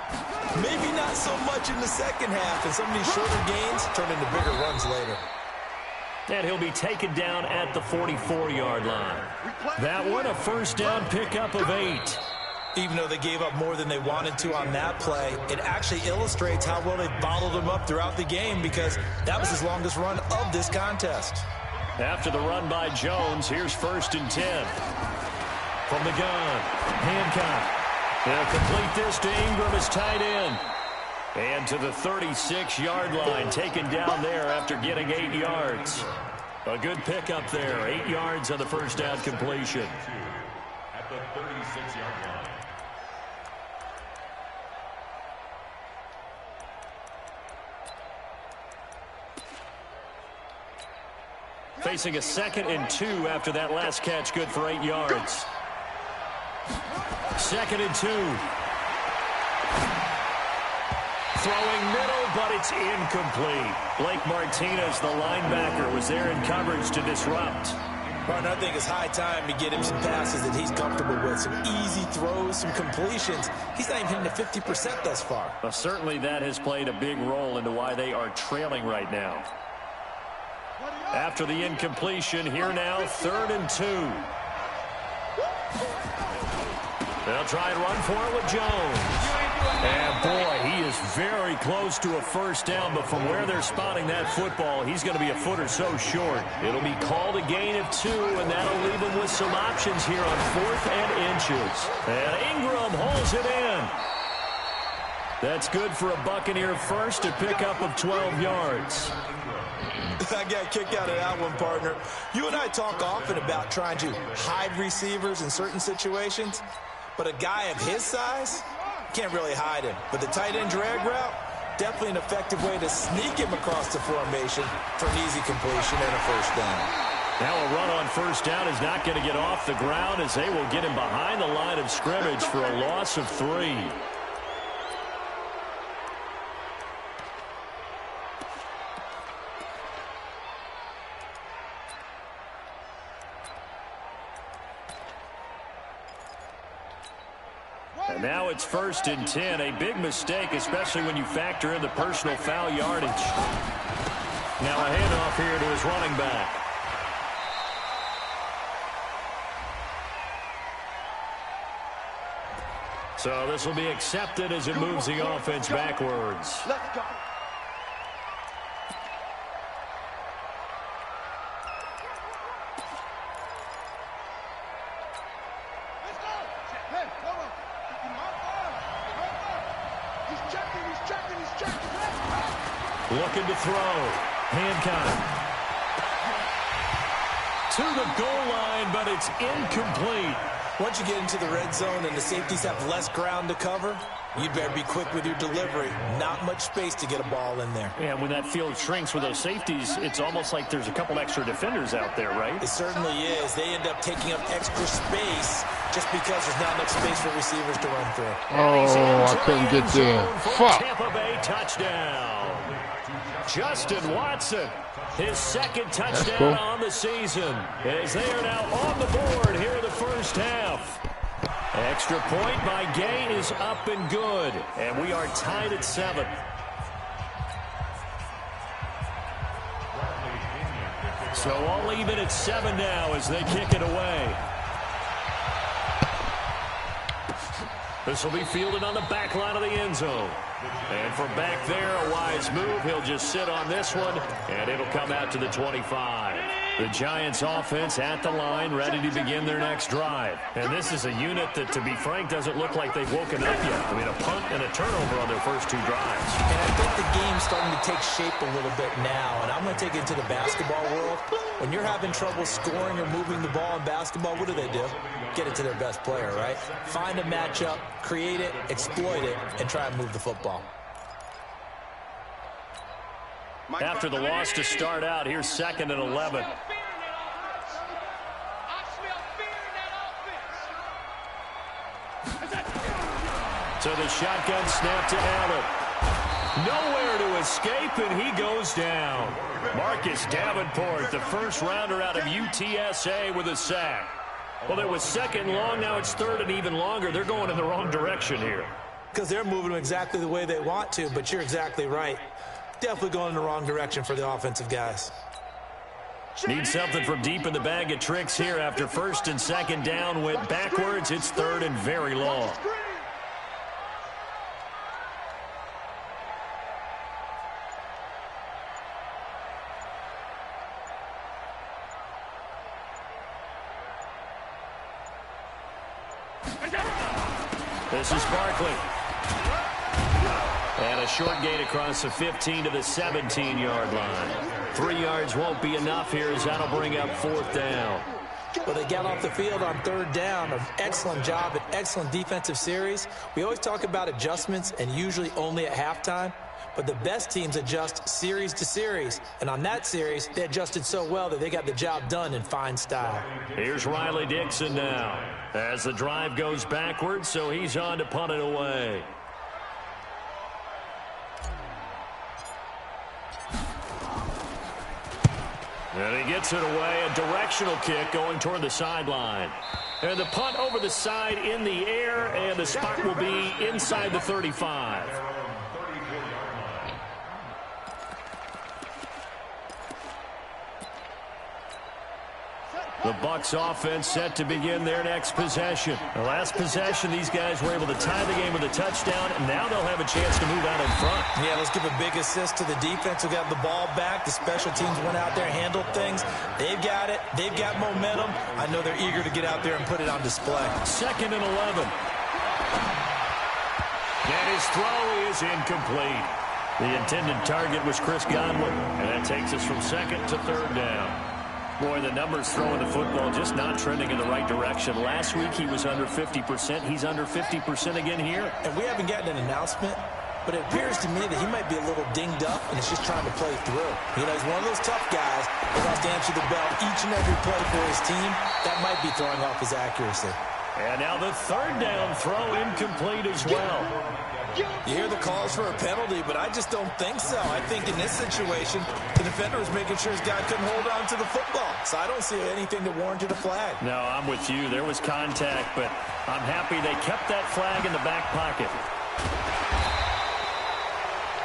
Maybe not so much in the second half, and some of these shorter gains turn into bigger runs later. And he'll be taken down at the 44-yard line. That one, a 1st down pickup of 8. Even though they gave up more than they wanted to on that play, it actually illustrates how well they bottled him up throughout the game because that was his longest run of this contest. After the run by Jones, here's 1st and 10. From the gun, Hancock. They'll complete this to Ingram as tight end. And to the 36-yard line, taken down there after getting 8 yards. A good pickup there, 8 yards on the 1st down completion. At the 36-yard line. Facing a 2nd and 2 after that last catch, good for 8 yards. 2nd and 2. Throwing middle, but it's incomplete. Blake Martinez, the linebacker, was there in coverage to disrupt. Partner, I think it's high time to get him some passes that he's comfortable with. Some easy throws, some completions. He's not even hitting the 50% thus far. Well, certainly that has played a big role into why they are trailing right now. After the incompletion, here now, 3rd and 2. They'll try and run for it with Jones. And, boy, he is very close to a 1st down, but from where they're spotting that football, he's going to be a foot or so short. It'll be called a gain of 2, and that'll leave him with some options here on 4th and inches. And Ingram holds it in. That's good for a Buccaneer 1st, a pickup of 12 yards. I got a kick out of that one, partner. You and I talk often about trying to hide receivers in certain situations, but a guy of his size can't really hide him. But the tight end drag route, definitely an effective way to sneak him across the formation for an easy completion and a 1st down. Now a run on 1st down is not going to get off the ground as they will get him behind the line of scrimmage for a loss of 3. And now it's 1st and 10. A big mistake, especially when you factor in the personal foul yardage. Now a handoff here to his running back. So this will be accepted as it moves the offense backwards. Let's go. Looking to throw. Hancock. To the goal line, but it's incomplete. Once you get into the red zone and the safeties have less ground to cover, you'd better be quick with your delivery. Not much space to get a ball in there. Yeah, when that field shrinks with those safeties, it's almost like there's a couple extra defenders out there, right? It certainly is. They end up taking up extra space just because there's not enough space for receivers to run through. Oh, I couldn't get there. Fuck. Tampa Bay touchdown. Justin Watson, his second touchdown on the season, as they are now on the board here in the first half. Extra point by Gay is up and good, and we are tied at 7. So all even at 7 now as they kick it away. This will be fielded on the back line of the end zone. And from back there, a wise move. He'll just sit on this one, and it'll come out to the 25. The Giants offense at the line, ready to begin their next drive. And this is a unit that, to be frank, doesn't look like they've woken up yet. I mean, a punt and a turnover on their first 2 drives. And I think the game's starting to take shape a little bit now. And I'm going to take it to the basketball world. When you're having trouble scoring or moving the ball in basketball, what do? Get it to their best player, right? Find a matchup, create it, exploit it, and try and move the football. After the loss to start out, here's 2nd and 11. So the shotgun snap to Allen. Nowhere to escape, and he goes down. Marcus Davenport, the first rounder out of UTSA, with a sack. Well, it was 2nd and long. Now it's 3rd and even longer. They're going in the wrong direction here. Because they're moving them exactly the way they want to, but you're exactly right. Definitely going in the wrong direction for the offensive guys. Need something from deep in the bag of tricks here. After 1st and 2nd down went backwards, it's 3rd and very long. This is Barkley. And a short gain across the 15 to the 17-yard line. 3 yards won't be enough here as that'll bring up 4th down. Well, they got off the field on 3rd down. An excellent job, an excellent defensive series. We always talk about adjustments and usually only at halftime. But the best teams adjust series to series. And on that series, they adjusted so well that they got the job done in fine style. Here's Riley Dixon now as the drive goes backwards, so he's on to punt it away. And he gets it away, a directional kick going toward the sideline. And the punt over the side in the air, and the spot will be inside the 35. The Bucs offense set to begin their next possession. The last possession, these guys were able to tie the game with a touchdown, and now they'll have a chance to move out in front. Yeah, let's give a big assist to the defense who got the ball back. The special teams went out there, handled things. They've got it. They've got momentum. I know they're eager to get out there and put it on display. 2nd and 11. And his throw is incomplete. The intended target was Chris Godwin, and that takes us from 2nd to 3rd down. Boy, the numbers throwing the football just not trending in the right direction. Last week he was under 50%. He's under 50% again here. And we haven't gotten an announcement, but it appears to me that he might be a little dinged up and is just trying to play through. You know, he's one of those tough guys who has to answer the bell each and every play for his team. That might be throwing off his accuracy. And now the 3rd down throw incomplete as well. You hear the calls for a penalty, but I just don't think so. I think in this situation, the defender was making sure his guy couldn't hold on to the football. So I don't see anything that warranted a flag. No, I'm with you. There was contact, but I'm happy they kept that flag in the back pocket.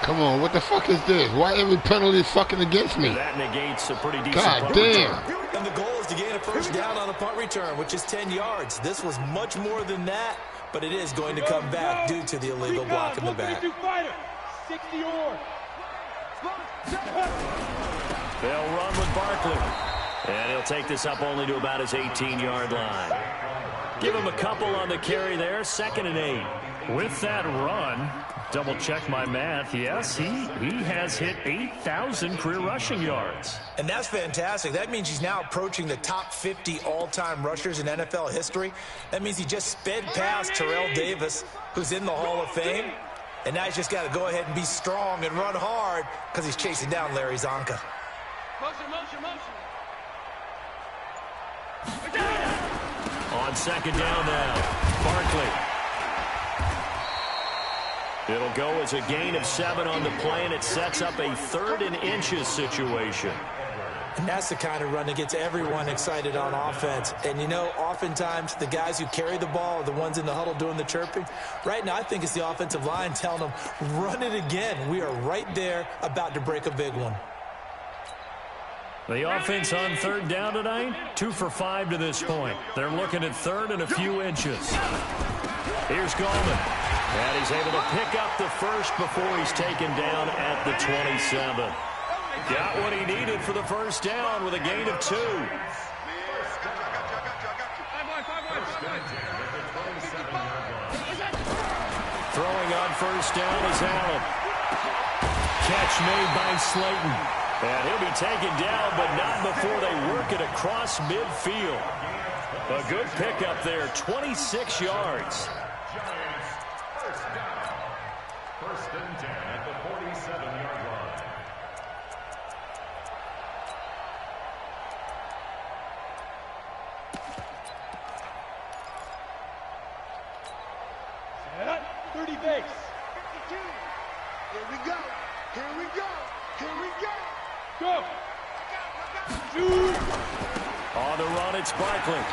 Come on, what the fuck is this? Why every penalty is fucking against me? That negates a pretty decent God damn. And the goal is to gain a 1st down on a punt return, which is 10 yards. This was much more than that, but it is going to come back due to the illegal block in the back. They'll run with Barkley. And he'll take this up only to about his 18-yard line. Give him a couple on the carry there. 2nd and 8. With that run, double check my math, yes, he has hit 8,000 career rushing yards. And that's fantastic. That means he's now approaching the top 50 all-time rushers in NFL history. That means he just sped past Terrell Davis, who's in the Hall of Fame. And now he's just got to go ahead and be strong and run hard because he's chasing down Larry Zonka. Motion. On second down now, Barkley. It'll go as a gain of 7 on the play, and it sets up a 3rd and inches situation. And that's the kind of run that gets everyone excited on offense. And, you know, oftentimes the guys who carry the ball are the ones in the huddle doing the chirping. Right now, I think it's the offensive line telling them, run it again. We are right there about to break a big one. The offense on 3rd down tonight, 2 for 5 to this point. They're looking at 3rd and a few inches. Here's Gallman. And he's able to pick up the first before he's taken down at the 27. Got what he needed for the first down with a gain of 2. Throwing on first down is Allen. Catch made by Slayton. And he'll be taken down, but not before they work it across midfield. A good pickup there, 26 yards. First and 10 at the 47-yard line. Set up, 30 base. 52. Here we go. Go. Shoot. On the run, it's Barkley.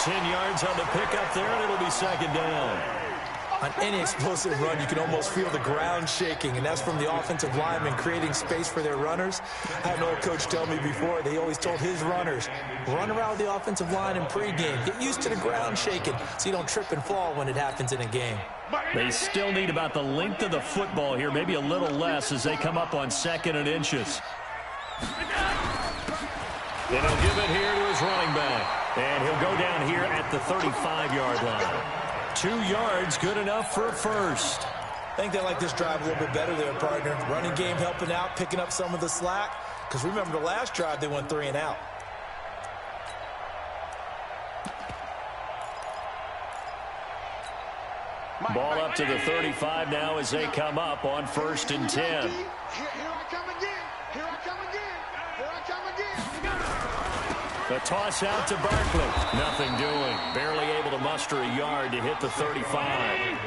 10 yards on the pickup there, and it'll be second down. On any explosive run, you can almost feel the ground shaking, and that's from the offensive linemen creating space for their runners. I had an old coach tell me before, they always told his runners, run around the offensive line in pregame. Get used to the ground shaking so you don't trip and fall when it happens in a game. They still need about the length of the football here, maybe a little less as they come up on 2nd and inches. Then he'll give it here to his running back. And he'll go down here at the 35-yard line. 2 yards, good enough for a first. I think they like this drive a little bit better there, partner. Running game helping out, picking up some of the slack. Because remember the last drive, they went 3 and out. Ball up to the 35 now as they come up on 1st and 10. Here I come again. The toss out to Barkley. Nothing doing. Barely able to muster a yard to hit the 35.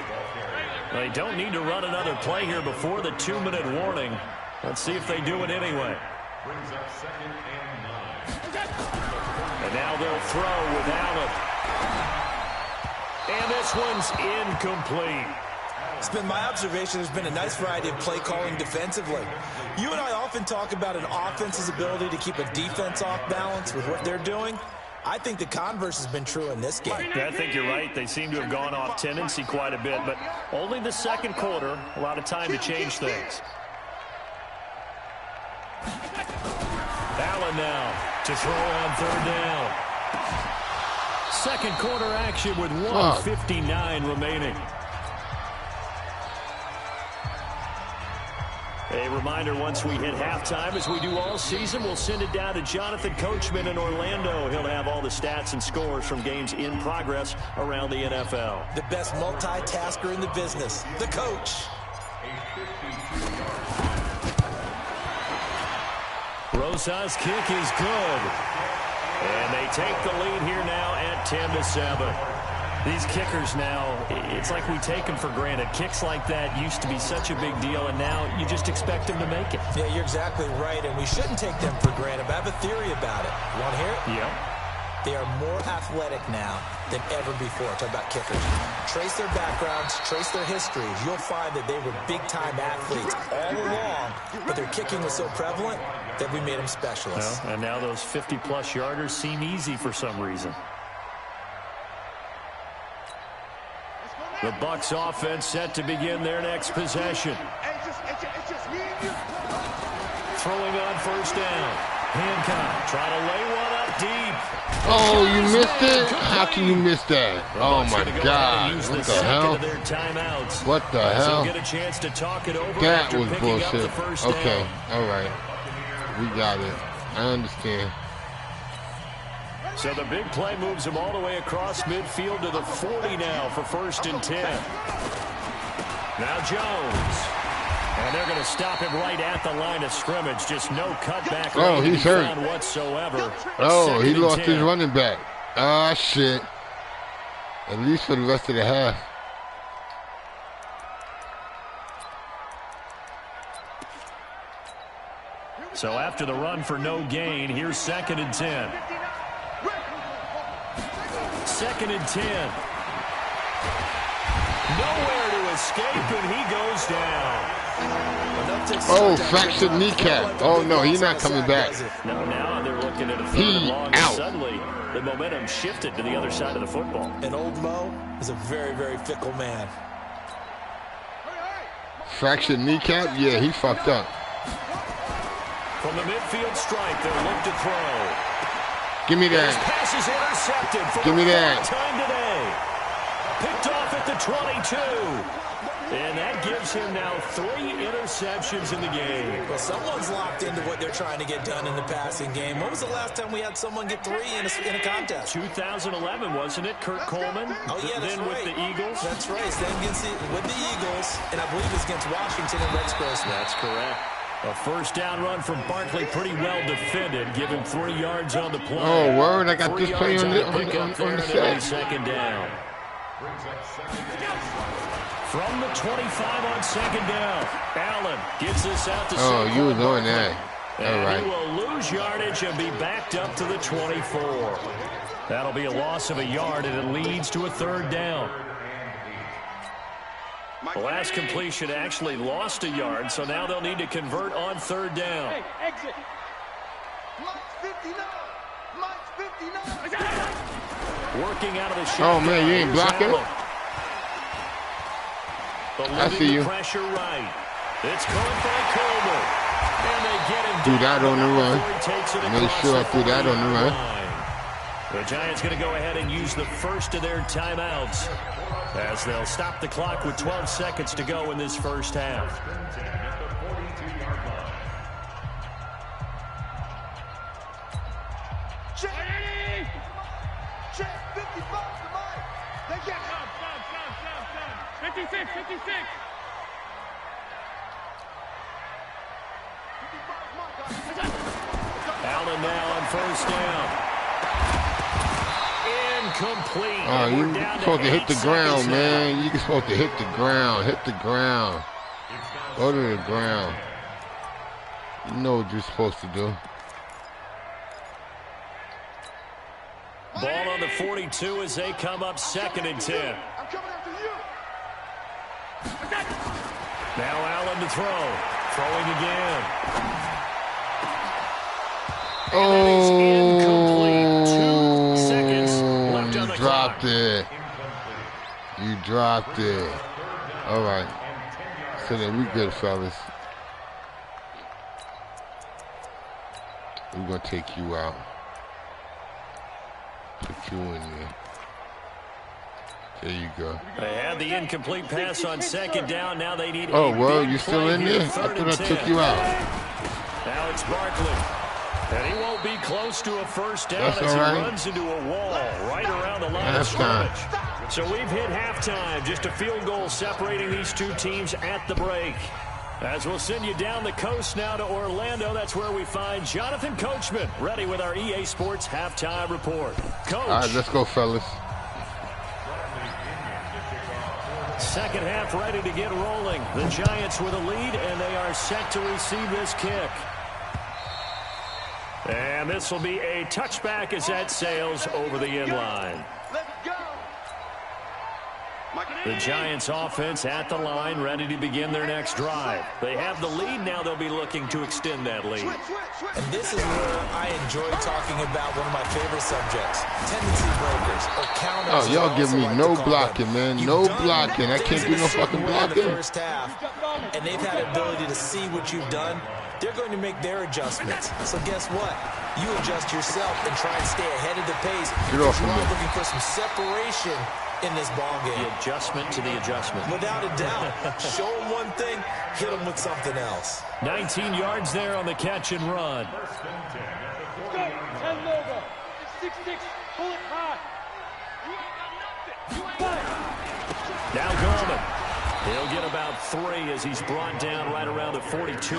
They don't need to run another play here before the 2-minute warning. Let's see if they do it anyway. Brings up 2nd and 9. And now they'll throw without him. And this one's incomplete. It's been my observation there's been a nice variety of play calling defensively. You and I often talk about an offense's ability to keep a defense off balance with what they're doing. I think the converse has been true in this game. Yeah, I think you're right. They seem to have gone off tendency quite a bit, but only the 2nd quarter, a lot of time to change things. Allen now to throw on 3rd down. 2nd quarter action with 1:59 remaining. A reminder, once we hit halftime, as we do all season, we'll send it down to Jonathan Coachman in Orlando. He'll have all the stats and scores from games in progress around the NFL. The best multitasker in the business, the coach. Rosa's kick is good. And they take the lead here now at 10-7. These kickers now, it's like we take them for granted. Kicks like that used to be such a big deal, and now you just expect them to make it. Yeah, you're exactly right, and we shouldn't take them for granted, but I have a theory about it. You want to hear it? Yep. They are more athletic now than ever before. Talk about kickers. Trace their backgrounds, trace their histories. You'll find that they were big-time athletes all along, but their kicking was so prevalent that we made them specialists. Well, and now those 50-plus yarders seem easy for some reason. The Bucs offense set to begin their next possession. Throwing on 1st down. Hancock trying to lay one up deep. Oh, you missed it? How can you miss that? Oh my God! What the hell? What the hell? That was bullshit. Okay, all right, we got it. I understand. So the big play moves him all the way across midfield to the 40 now for 1st and 10. Now Jones. And they're going to stop him right at the line of scrimmage. Just no cutback. Oh, he's hurt. Whatsoever. Oh, he lost his running back. Ah, shit. At least for the rest of the half. So after the run for no gain, here's 2nd and 10. 2nd and 10. Nowhere to escape, and he goes down. Oh, fractured kneecap. Oh, no, he's not coming back. No, now they're looking at a 3rd and long. Out. Suddenly, the momentum shifted to the other side of the football. And old Mo is a very, very fickle man. Fractured kneecap? Yeah, he fucked up. From the midfield stripe, they'll look to throw. Give me that. His pass is intercepted for Give me the that. 3rd time today. Picked off at the 22. And that gives him now 3 interceptions in the game. Well, someone's locked into what they're trying to get done in the passing game. When was the last time we had someone get 3 in a contest? 2011, wasn't it? Kurt Coleman? Oh, yeah, that's then right. with the Eagles? That's right. Then with the Eagles, and I believe it's against Washington and Rex Grossman. That's correct. A 1st down run from Barkley, pretty well defended. Give him 3 yards on the play. Oh, word. I got this play on the set. 2nd down. From the 25 on 2nd down. Allen gets this out to Oh, you was on that. All right. He will lose yardage and be backed up to the 24. That'll be a loss of a yard, and it leads to a 3rd down. The last completion actually lost a yard, so now they'll need to convert on 3rd down. Hey, exit. Working out of the shotgun. Oh, man, you ain't blocking? I see you. Pressure right. It's caught by Coleman. And they get him Do that on the run. Make sure I do that on the run. The Giants going to go ahead and use the first of their timeouts as they'll stop the clock with 12 seconds to go in this 1st half. Check 55 to Mike. They get stop. 56. Allen now on 1st down. Incomplete. Oh, you're supposed to hit the ground, man. You're supposed to hit the ground. Hit the ground. Go to the ground. You know what you're supposed to do. Ball on the 42 as they come up 2nd and 10. Now Allen to throw. Throwing again. Oh, 2 seconds left on the dropped it. You dropped it. All right. So then we good, fellas. We're going to take you out. Put you in there. There you go. They had the incomplete pass on 2nd down. Now they need Oh, well, you still in there? I thought I took you out. Now it's Barkley. And he won't be close to a 1st down That's as he all right. runs into a wall right around the line of scrimmage. So we've hit halftime. Just a field goal separating these two teams at the break. As we'll send you down the coast now to Orlando, that's where we find Jonathan Coachman, ready with our EA Sports halftime report. Coach. All right, let's go, fellas. 2nd half ready to get rolling. The Giants with a lead, and they are set to receive this kick. And this will be a touchback as that sails over the end line. The Giants offense at the line, ready to begin their next drive. They have the lead. Now they'll be looking to extend that lead. And this is where I enjoy talking about one of my favorite subjects, tendency breakers or counters. Oh, y'all give me no blocking, man. No blocking. I can't do no fucking blocking. First half, and they've had the ability to see what you've done. They're going to make their adjustments. So guess what? you adjust yourself and try and stay ahead of the pace. Get off You of are me. looking for some separation in this ball game. The adjustment to the adjustment. Without a doubt. Show them one thing, hit them with something else. 19 yards there on the catch and run. Let's go. 10 logo. 6-6. Pull it high. You ain't got nothing. You ain't got it. Now Gorman. He'll get about 3 as he's brought down right around the 42.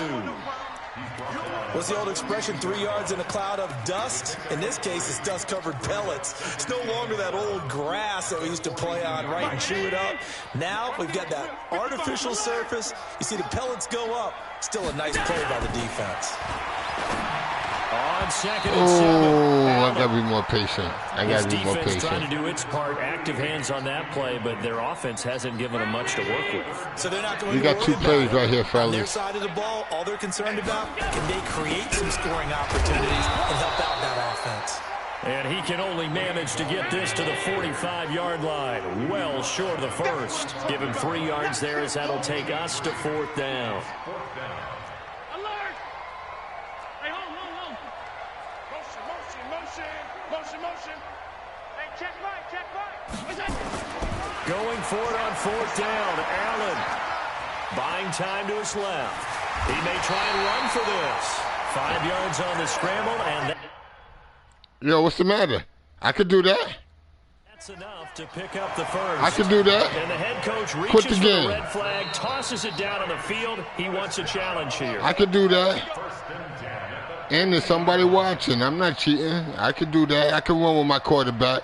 What's the old expression, 3 yards in a cloud of dust? In this case, it's dust-covered pellets. It's no longer that old grass that we used to play on, right, and chew it up. Now we've got that artificial surface. You see the pellets go up. Still a nice play by the defense. On 2nd and 7. Oh, I got to be more patient. I got to be more Defense trying to patient. do its part. Active hands on that play, but their offense hasn't given them much to work with. So they're not going You to got 2 worry plays about it. right here, On their fellas. side of the ball, all they're concerned about, can they create some scoring opportunities and help out that offense? And he can only manage to get this to the 45-yard line. Well short of the first. Give him 3 yards there as that'll take us to 4th down. Alert! Hey, hold. Motion. Hey, check right. What's that? Going for it on 4th down. Allen buying time to his left. He may try and run for this. 5 yards on the scramble, and Yo, what's the matter? I could do that. that's enough to pick up the first. I could do that. And the head coach Quit reaches the for game. the red flag, tosses it down on the field. He wants a challenge here. I could do that. And there's somebody watching. I'm not cheating. I could do that. I could run with my quarterback.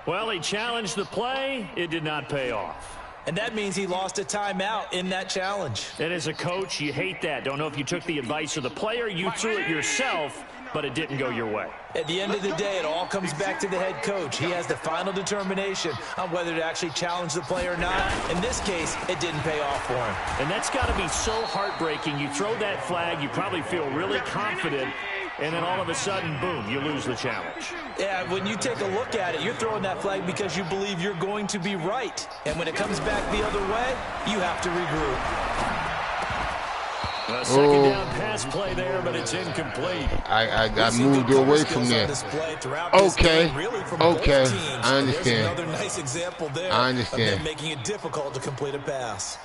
Well, he challenged the play. It did not pay off. And that means he lost a timeout in that challenge. And as a coach, you hate that. Don't know if you took the advice of the player, you threw it yourself, but it didn't go your way. At the end of the day, it all comes back to the head coach. He has the final determination on whether to actually challenge the play or not. In this case, it didn't pay off for him. And that's got to be so heartbreaking. You throw that flag, you probably feel really confident, and then all of a sudden, boom, you lose the challenge. Yeah, when you take a look at it, you're throwing that flag because you believe you're going to be right. And when it comes back the other way, you have to regroup. A second down pass play there, but it's incomplete. I got moved away from there. Okay. Okay. I understand. Another nice example there I of understand. them making it difficult to complete a pass.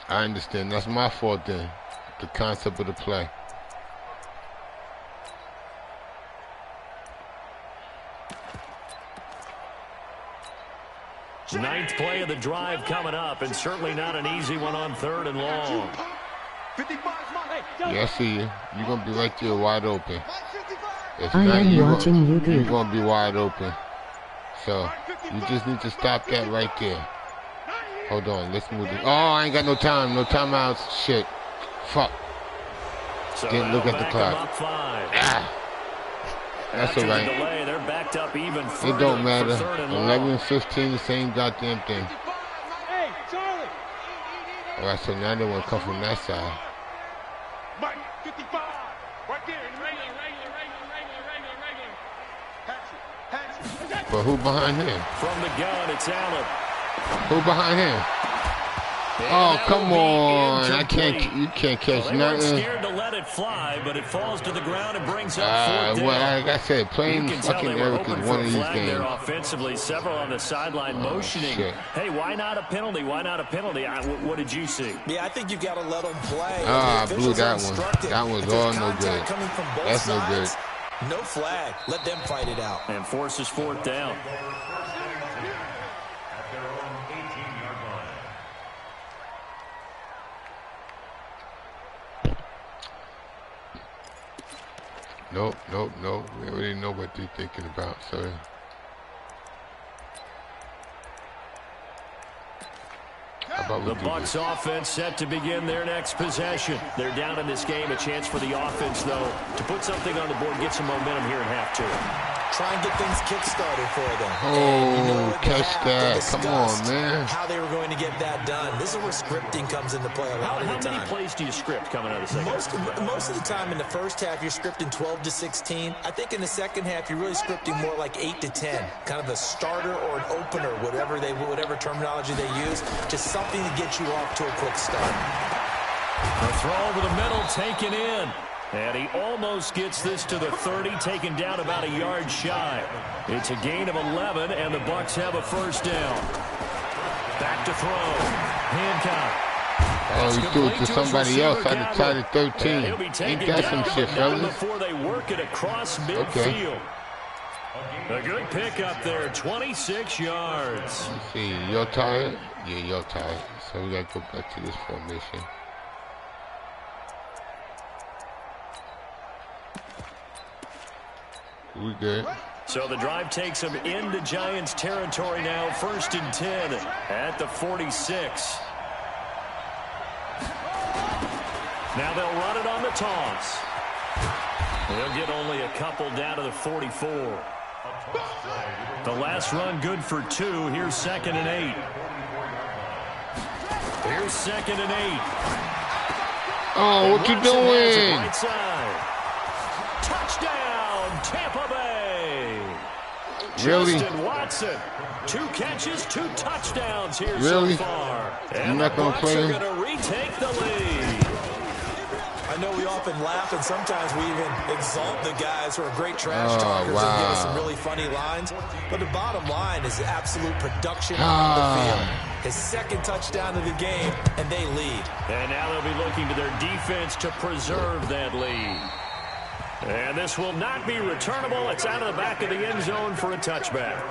I understand. That's my fault then. The concept of the play. Ninth play of the drive coming up, and certainly not an easy one on 3rd and long. Yeah, I see you. You're going to be right there wide open. If I not, am you're watching you good. going to be wide open. So, you just need to stop that right there. Hold on. Let's move it. Oh, I ain't got no time. No timeouts. Shit. Fuck. So Didn't look at the clock. Up 5. Ah. That's After all the right. delay, they're backed up even It further don't for matter. 3rd and long. 11 and 15, the same goddamn thing. Hey, Charlie. All right, so now they want to come from that side. Mike, 55. Right there. Regular. Pass it. But who behind him? From the gun, it's Allen. Who behind him? Oh, come on. You can't catch They weren't nothing. scared to let it fly, but it falls to the ground and brings up 4th down. Well, like I said, playing You can tell fucking they were Eric hoping is for one a of these flag there games. offensively. Several on the sideline motioning. shit. Hey, why not a penalty? Why not a penalty? What did you see? Yeah, I think you've got to let them play. Ah, I The blew officials that are one. instructed. That was If there's all no contact good. coming from both That's no good. sides, no flag. Let them fight it out. And forces 4th down. At their own 18-yard line. Nope. We already know what they're thinking about, so. How about we The do Bucs this? offense set to begin their next possession. They're down in this game. A chance for the offense, though, to put something on the board, get some momentum here in half 2. Try and get things kick-started for them. Oh, catch that. Come on, man. How they were going to get that done. This is where scripting comes into play a lot of the How time. many plays do you script coming out of the second half? Most of the time in the first half, you're scripting 12 to 16. I think in the second half, you're really scripting more like 8 to 10. Kind of a starter or an opener, whatever terminology they use. Just something to get you off to a quick start. A throw over the middle, taken in. And he almost gets this to the 30, taken down about a yard shy. It's a gain of 11, and the Bucs have a first down. Back to throw. Hancock. Oh, he threw it to somebody else out of side of 13. Ain't that some shit, fellas? Before they work it across midfield. A good pick up there, 26 yards. Let's see, you're tired? Yeah, you're tired. So we got to go back to this formation. We good. So the drive takes them into Giants territory now, 1st and 10 at the 46. Now they'll run it on the toss. They'll get only a couple down to the 44. The last run good for 2. Here's 2nd and 8. Here's 2nd and 8. Oh, what you doing? Right side. Touchdown, Tampa Bay. Really? Justin Watson. 2 catches, 2 touchdowns here really? So far. You're And not the going to Bucs play him? are going to retake the lead. I know we often laugh, and sometimes we even exalt the guys who are great trash talkers and give us some really funny lines. But the bottom line is absolute production on the field. His 2nd touchdown of the game, and they lead. And now they'll be looking to their defense to preserve that lead. And this will not be returnable. It's out of the back of the end zone for a touchback.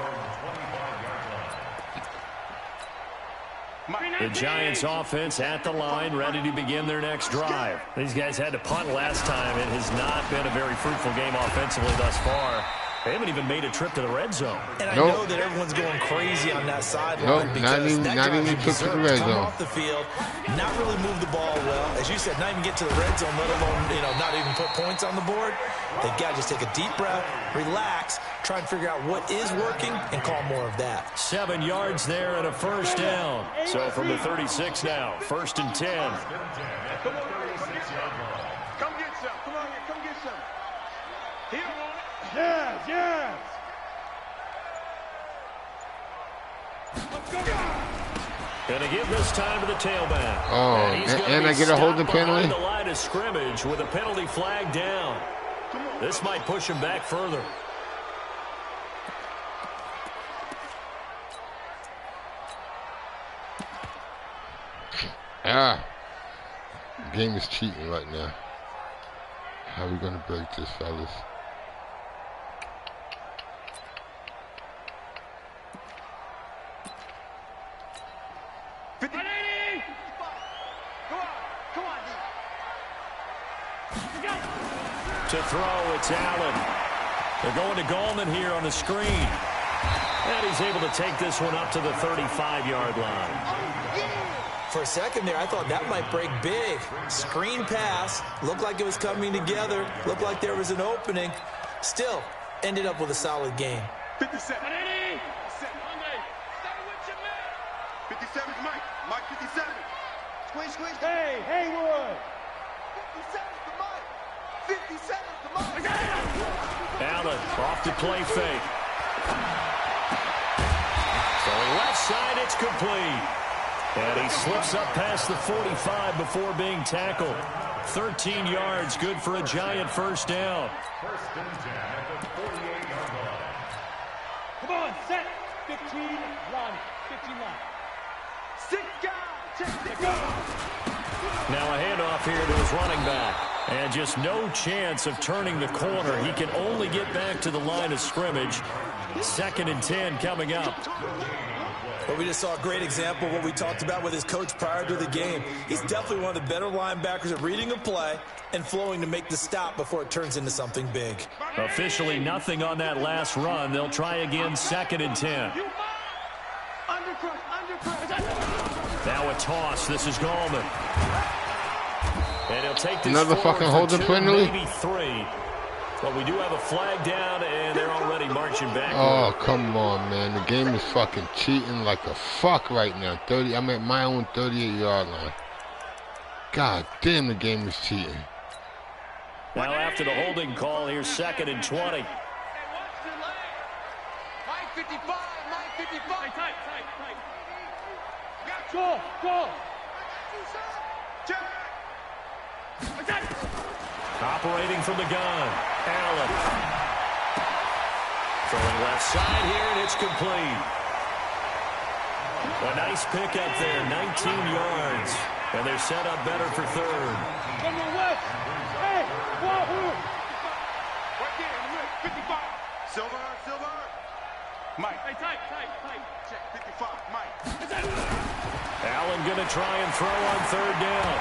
The Giants offense at the line, ready to begin their next drive. These guys had to punt last time. It has not been a very fruitful game offensively thus far. They haven't even made a trip to the red zone. And I know that everyone's going crazy on that sideline because not even trip to the red come zone. off the field, not really move the ball well. As you said, not even get to the red zone, let alone, not even put points on the board. They've got to just take a deep breath, relax, try and figure out what is working, and call more of that. 7 yards there and a first down. So from the 36 now, 1st and 10. Come get some. Come on here. Come get some. Here on it. Yes, yes. Going to give this time to the tailback. Oh, and I get a holding penalty? The line of scrimmage with a penalty flag down. This might push him back further. The game is cheating right now. How are we going to break this, fellas? To throw, it's Allen. They're going to Gallman here on the screen. And he's able to take this one up to the 35-yard line. For a second there, I thought that might break big. Screen pass. Looked like it was coming together. Looked like there was an opening. Still, ended up with a solid game. 57. 57 is Mike. Mike 57. Squeeze, squeeze. Hey, Haywood. 57 is the Mike. 57 is the Mike. Allen off to play fake. Going left side, it's complete. And he slips up past the 45 before being tackled. 13 yards, good for a Giant first down. First and 10 at the 48-yard line. Come on, set. 15 line. 15 line. 6 guys. Check go. Now a handoff here to his running back. And just no chance of turning the corner. He can only get back to the line of scrimmage. 2nd and 10 coming up. Well, we just saw a great example of what we talked about with his coach prior to the game. He's definitely one of the better linebackers at reading a play and flowing to make the stop before it turns into something big. Officially nothing on that last run. They'll try again, 2nd and 10. Now a toss. This is Gallman. And he'll take this another fucking holding penalty? Maybe 3. But we do have a flag down, and they're already marching back. Oh, come on, man. The game is fucking cheating like a fuck right now. I'm at my own 38-yard line. God damn, the game is cheating. Now after the holding call, here's 2nd and 20. Mike 55. Mike 55. Tight. Go. Operating from the gun, Allen. Throwing left side here, and it's complete. A nice pickup there, 19 yards. And they're set up better for third. Come on, West. Hey, Wahoo. Right there in the middle, 55. Silver. Mike. Hey, tight. Check, 55, Mike. Allen going to try and throw on third down.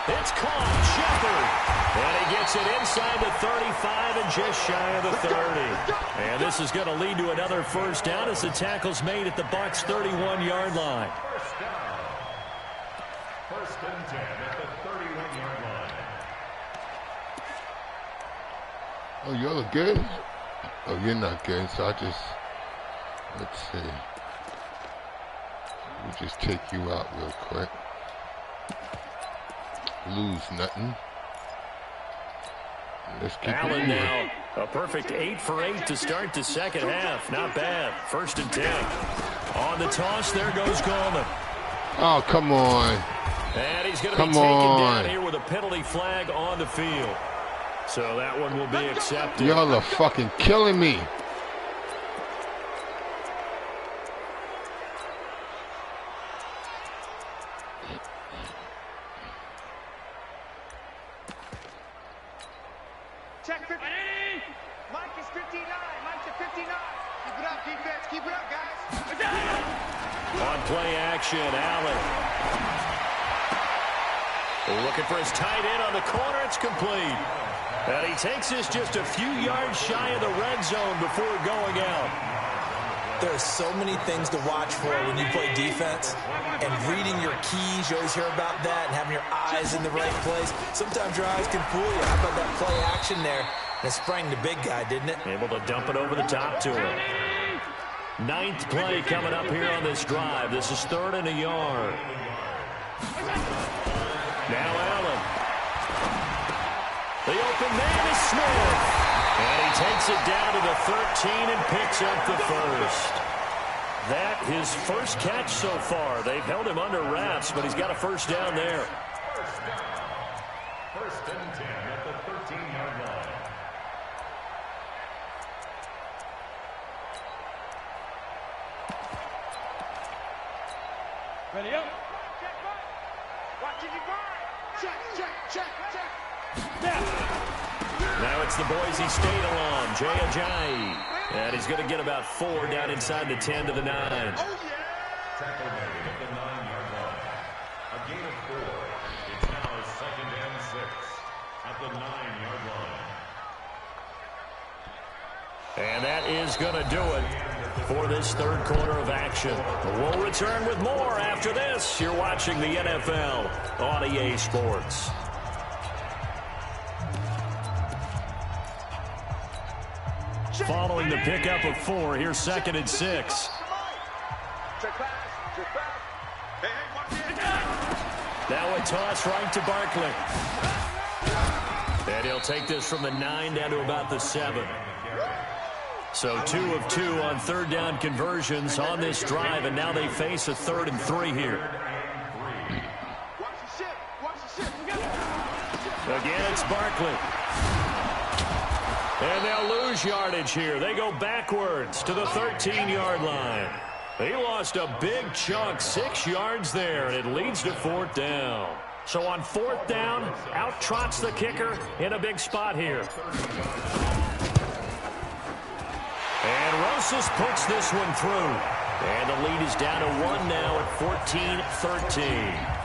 It's caught, Shepard. And he gets it inside the 35 and just shy of the 30. And this is going to lead to another first down as the tackle's made at the Bucs' 31-yard line. First and 10 at the 31-yard line. Oh, you look good? Oh, you're not good, so let's see. We'll just take you out real quick. Lose nothing. Let's keep Allen now, a perfect 8 for 8 to start the second half. Not bad. First and 10. On the toss, there goes Gallman. Oh, come on. And he's going to be taken down here with a penalty flag on the field. So that one will be accepted. Y'all are fucking killing me. Check 50. Mike is 59. Mike's at 59. Keep it up, defense. Keep it up, guys. On play action, Allen. Looking for his tight end on the corner. It's complete. And he takes this just a few yards shy of the red zone before going out. There are so many things to watch for when you play defense. And reading your keys, you always hear about that, and having your eyes in the right place. Sometimes your eyes can fool you. How about that play action there? And it sprang the big guy, didn't it? Able to dump it over the top to him. 9th play coming up here on this drive. This is 3rd and a yard. Now Allen. The open man is Smith. And he takes it down to the 13 and picks up the first. That his first catch so far. They've held him under wraps, but he's got a first down there. First and 10 at the 13-yard line. Ready up. Check, watch it, check. Now it's the Boise State alum, Jay Ajayi. And he's going to get about 4 down inside the 10 to the 9. Tackle made at the 9-yard line. A gain of 4. It's now 2nd and 6 at the 9-yard line. And that is going to do it for this third quarter of action. We'll return with more after this. You're watching the NFL on EA Sports. Following the pickup of 4, here's 2nd and 6. Now a toss right to Barkley. And he'll take this from the 9 down to about the 7. So 2 of 2 on third down conversions on this drive, and now they face a 3rd and 3 here. Again, it's Barkley. And they'll lose yardage here. They go backwards to the 13-yard line. He lost a big chunk, 6 yards there, and it leads to 4th down. So on 4th down, out trots the kicker in a big spot here. And Rosas puts this one through. And the lead is down to 1 now at 14-13.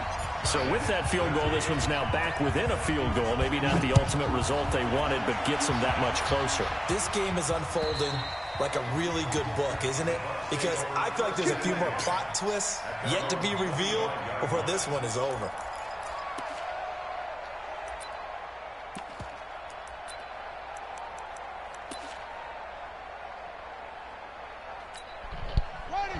So with that field goal, this one's now back within a field goal. Maybe not the ultimate result they wanted, but gets them that much closer. This game is unfolding like a really good book, isn't it? Because I feel like there's a few more plot twists yet to be revealed before this one is over.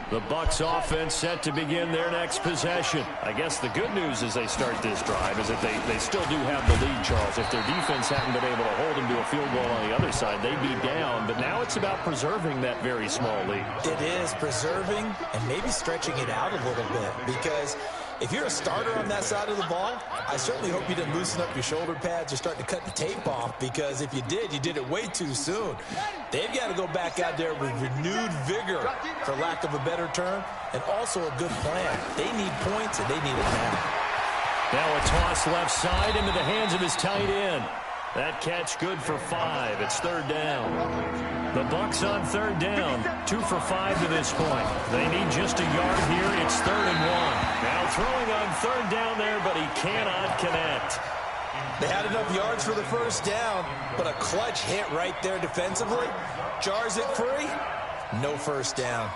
The Bucs offense set to begin their next possession. I guess the good news as they start this drive is that they still do have the lead, Charles. If their defense hadn't been able to hold them to a field goal on the other side, they'd be down. But now it's about preserving that very small lead. It is preserving and maybe stretching it out a little bit because If you're a starter on that side of the ball, I certainly hope you didn't loosen up your shoulder pads or start to cut the tape off, because if you did it way too soon. They've got to go back out there with renewed vigor, for lack of a better term, and also a good plan. They need points, and they need it now. Now a toss left side into the hands of his tight end. That catch good for 5. It's third down. The Bucs on third down. 2 for 5 to this point. They need just a yard here. It's 3rd and 1. Now throwing on third down there, but he cannot connect. They had enough yards for the first down, but a clutch hit right there defensively. Jars it free. No first down.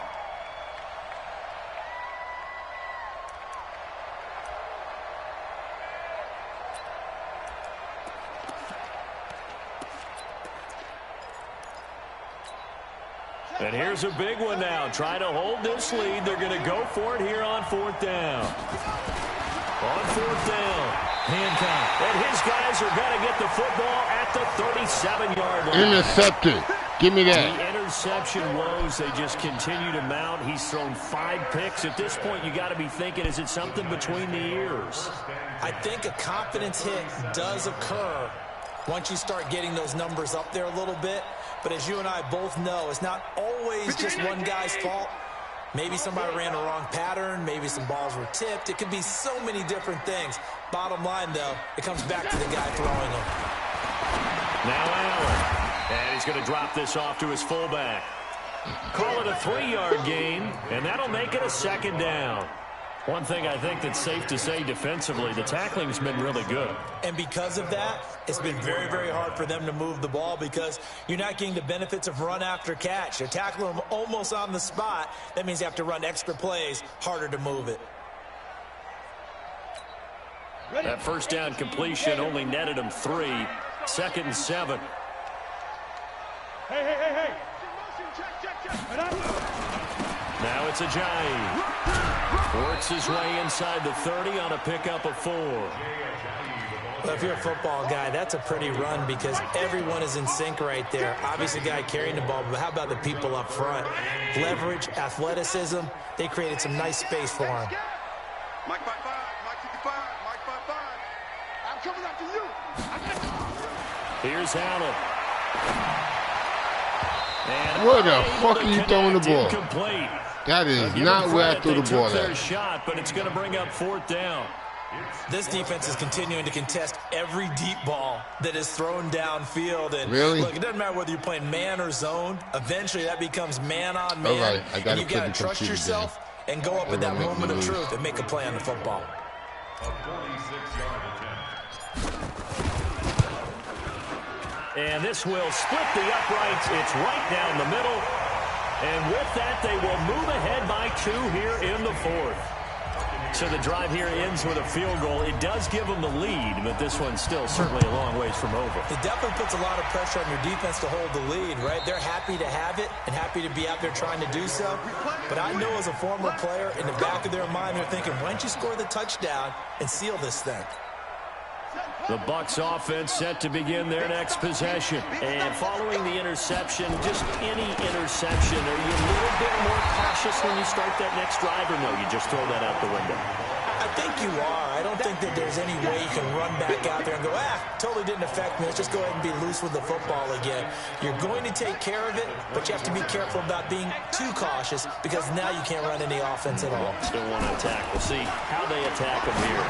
And here's a big one now. Trying to hold this lead. They're going to go for it here on 4th down. On 4th down, Hancock. And his guys are going to get the football at the 37-yard line. Intercepted. Give me that. The interception woes, they just continue to mount. He's thrown 5 picks. At this point, you got to be thinking, is it something between the ears? I think a confidence hit does occur once you start getting those numbers up there a little bit. But as you and I both know, it's not always just one guy's fault. Maybe somebody ran a wrong pattern. Maybe some balls were tipped. It could be so many different things. Bottom line, though, it comes back to the guy throwing them. Now Allen. And he's going to drop this off to his fullback. Call it a 3-yard gain, and that'll make it a 2nd down. One thing I think that's safe to say defensively, the tackling's been really good. And because of that, it's been very, very hard for them to move the ball, because you're not getting the benefits of run after catch. You're tackling them almost on the spot. That means you have to run extra plays, harder to move it. That first down completion only netted him 3. 2nd and 7. Hey. Now it's Ajayi. Works his way inside the 30 on a pickup of 4. Well, if you're a football guy, that's a pretty run, because everyone is in sync right there. Obviously, the guy carrying the ball, but how about the people up front? Leverage, athleticism, they created some nice space for him. Mike 5-5, Mike 55, Mike 5-5. I'm coming after you. Here's Allen. And where the fuck are you throwing the ball? Incomplete. That is not where I threw the ball at. Shot, but it's going to bring up 4th down. This defense is continuing to contest every deep ball that is thrown downfield. And really? Look, it doesn't matter whether you're playing man or zone. Eventually, that becomes man on man. All right, I got and you got to trust yourself and go up at that moment of truth and make a play on the football. A 46-yard attempt. And this will split the uprights. It's right down the middle. And with that, they will move ahead by 2 here in the 4th. So the drive here ends with a field goal. It does give them the lead, but this one's still certainly a long ways from over. It definitely puts a lot of pressure on your defense to hold the lead, right? They're happy to have it and happy to be out there trying to do so. But I know as a former player, in the back of their mind, they're thinking, why don't you score the touchdown and seal this thing? The Bucs offense set to begin their next possession. And following the interception, just any interception, are you a little bit more cautious when you start that next drive, or no, you just throw that out the window? I think you are. I don't think that there's any way you can run back out there and go, totally didn't affect me. Let's just go ahead and be loose with the football again. You're going to take care of it, but you have to be careful about being too cautious, because now you can't run any offense at all. Still want to attack. We'll see how they attack them here.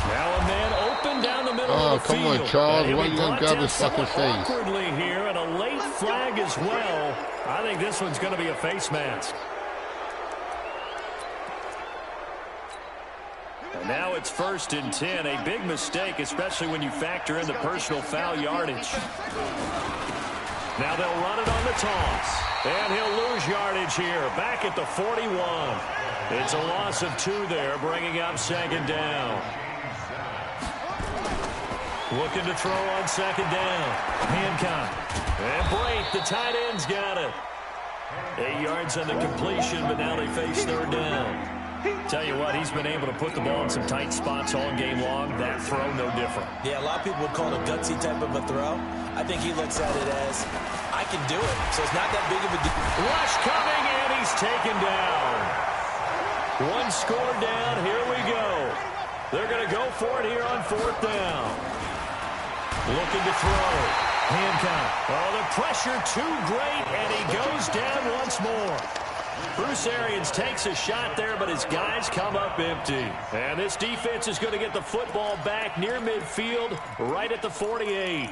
Now a man open down the middle of the field. Come on, Charles. Why you gonna grab his fucking face? Awkwardly here, and a late flag as well. I think this one's going to be a face mask. And now it's 1st and 10. A big mistake, especially when you factor in the personal foul yardage. Now they'll run it on the toss. And he'll lose yardage here. Back at the 41. It's a loss of 2 there, bringing up 2nd down. Looking to throw on 2nd down. Hancock. And Brake, the tight end's got it. 8 yards on the completion, but now they face 3rd down. Tell you what, he's been able to put the ball in some tight spots all game long. That throw, no different. Yeah, a lot of people would call it a gutsy type of a throw. I think he looks at it as, I can do it, so it's not that big of a deal. Rush coming, and he's taken down. One score down. Here we go. They're going to go for it here on 4th down. Looking to throw. Hancock. Oh, the pressure too great, and he goes down once more. Bruce Arians takes a shot there, but his guys come up empty. And this defense is going to get the football back near midfield, right at the 48.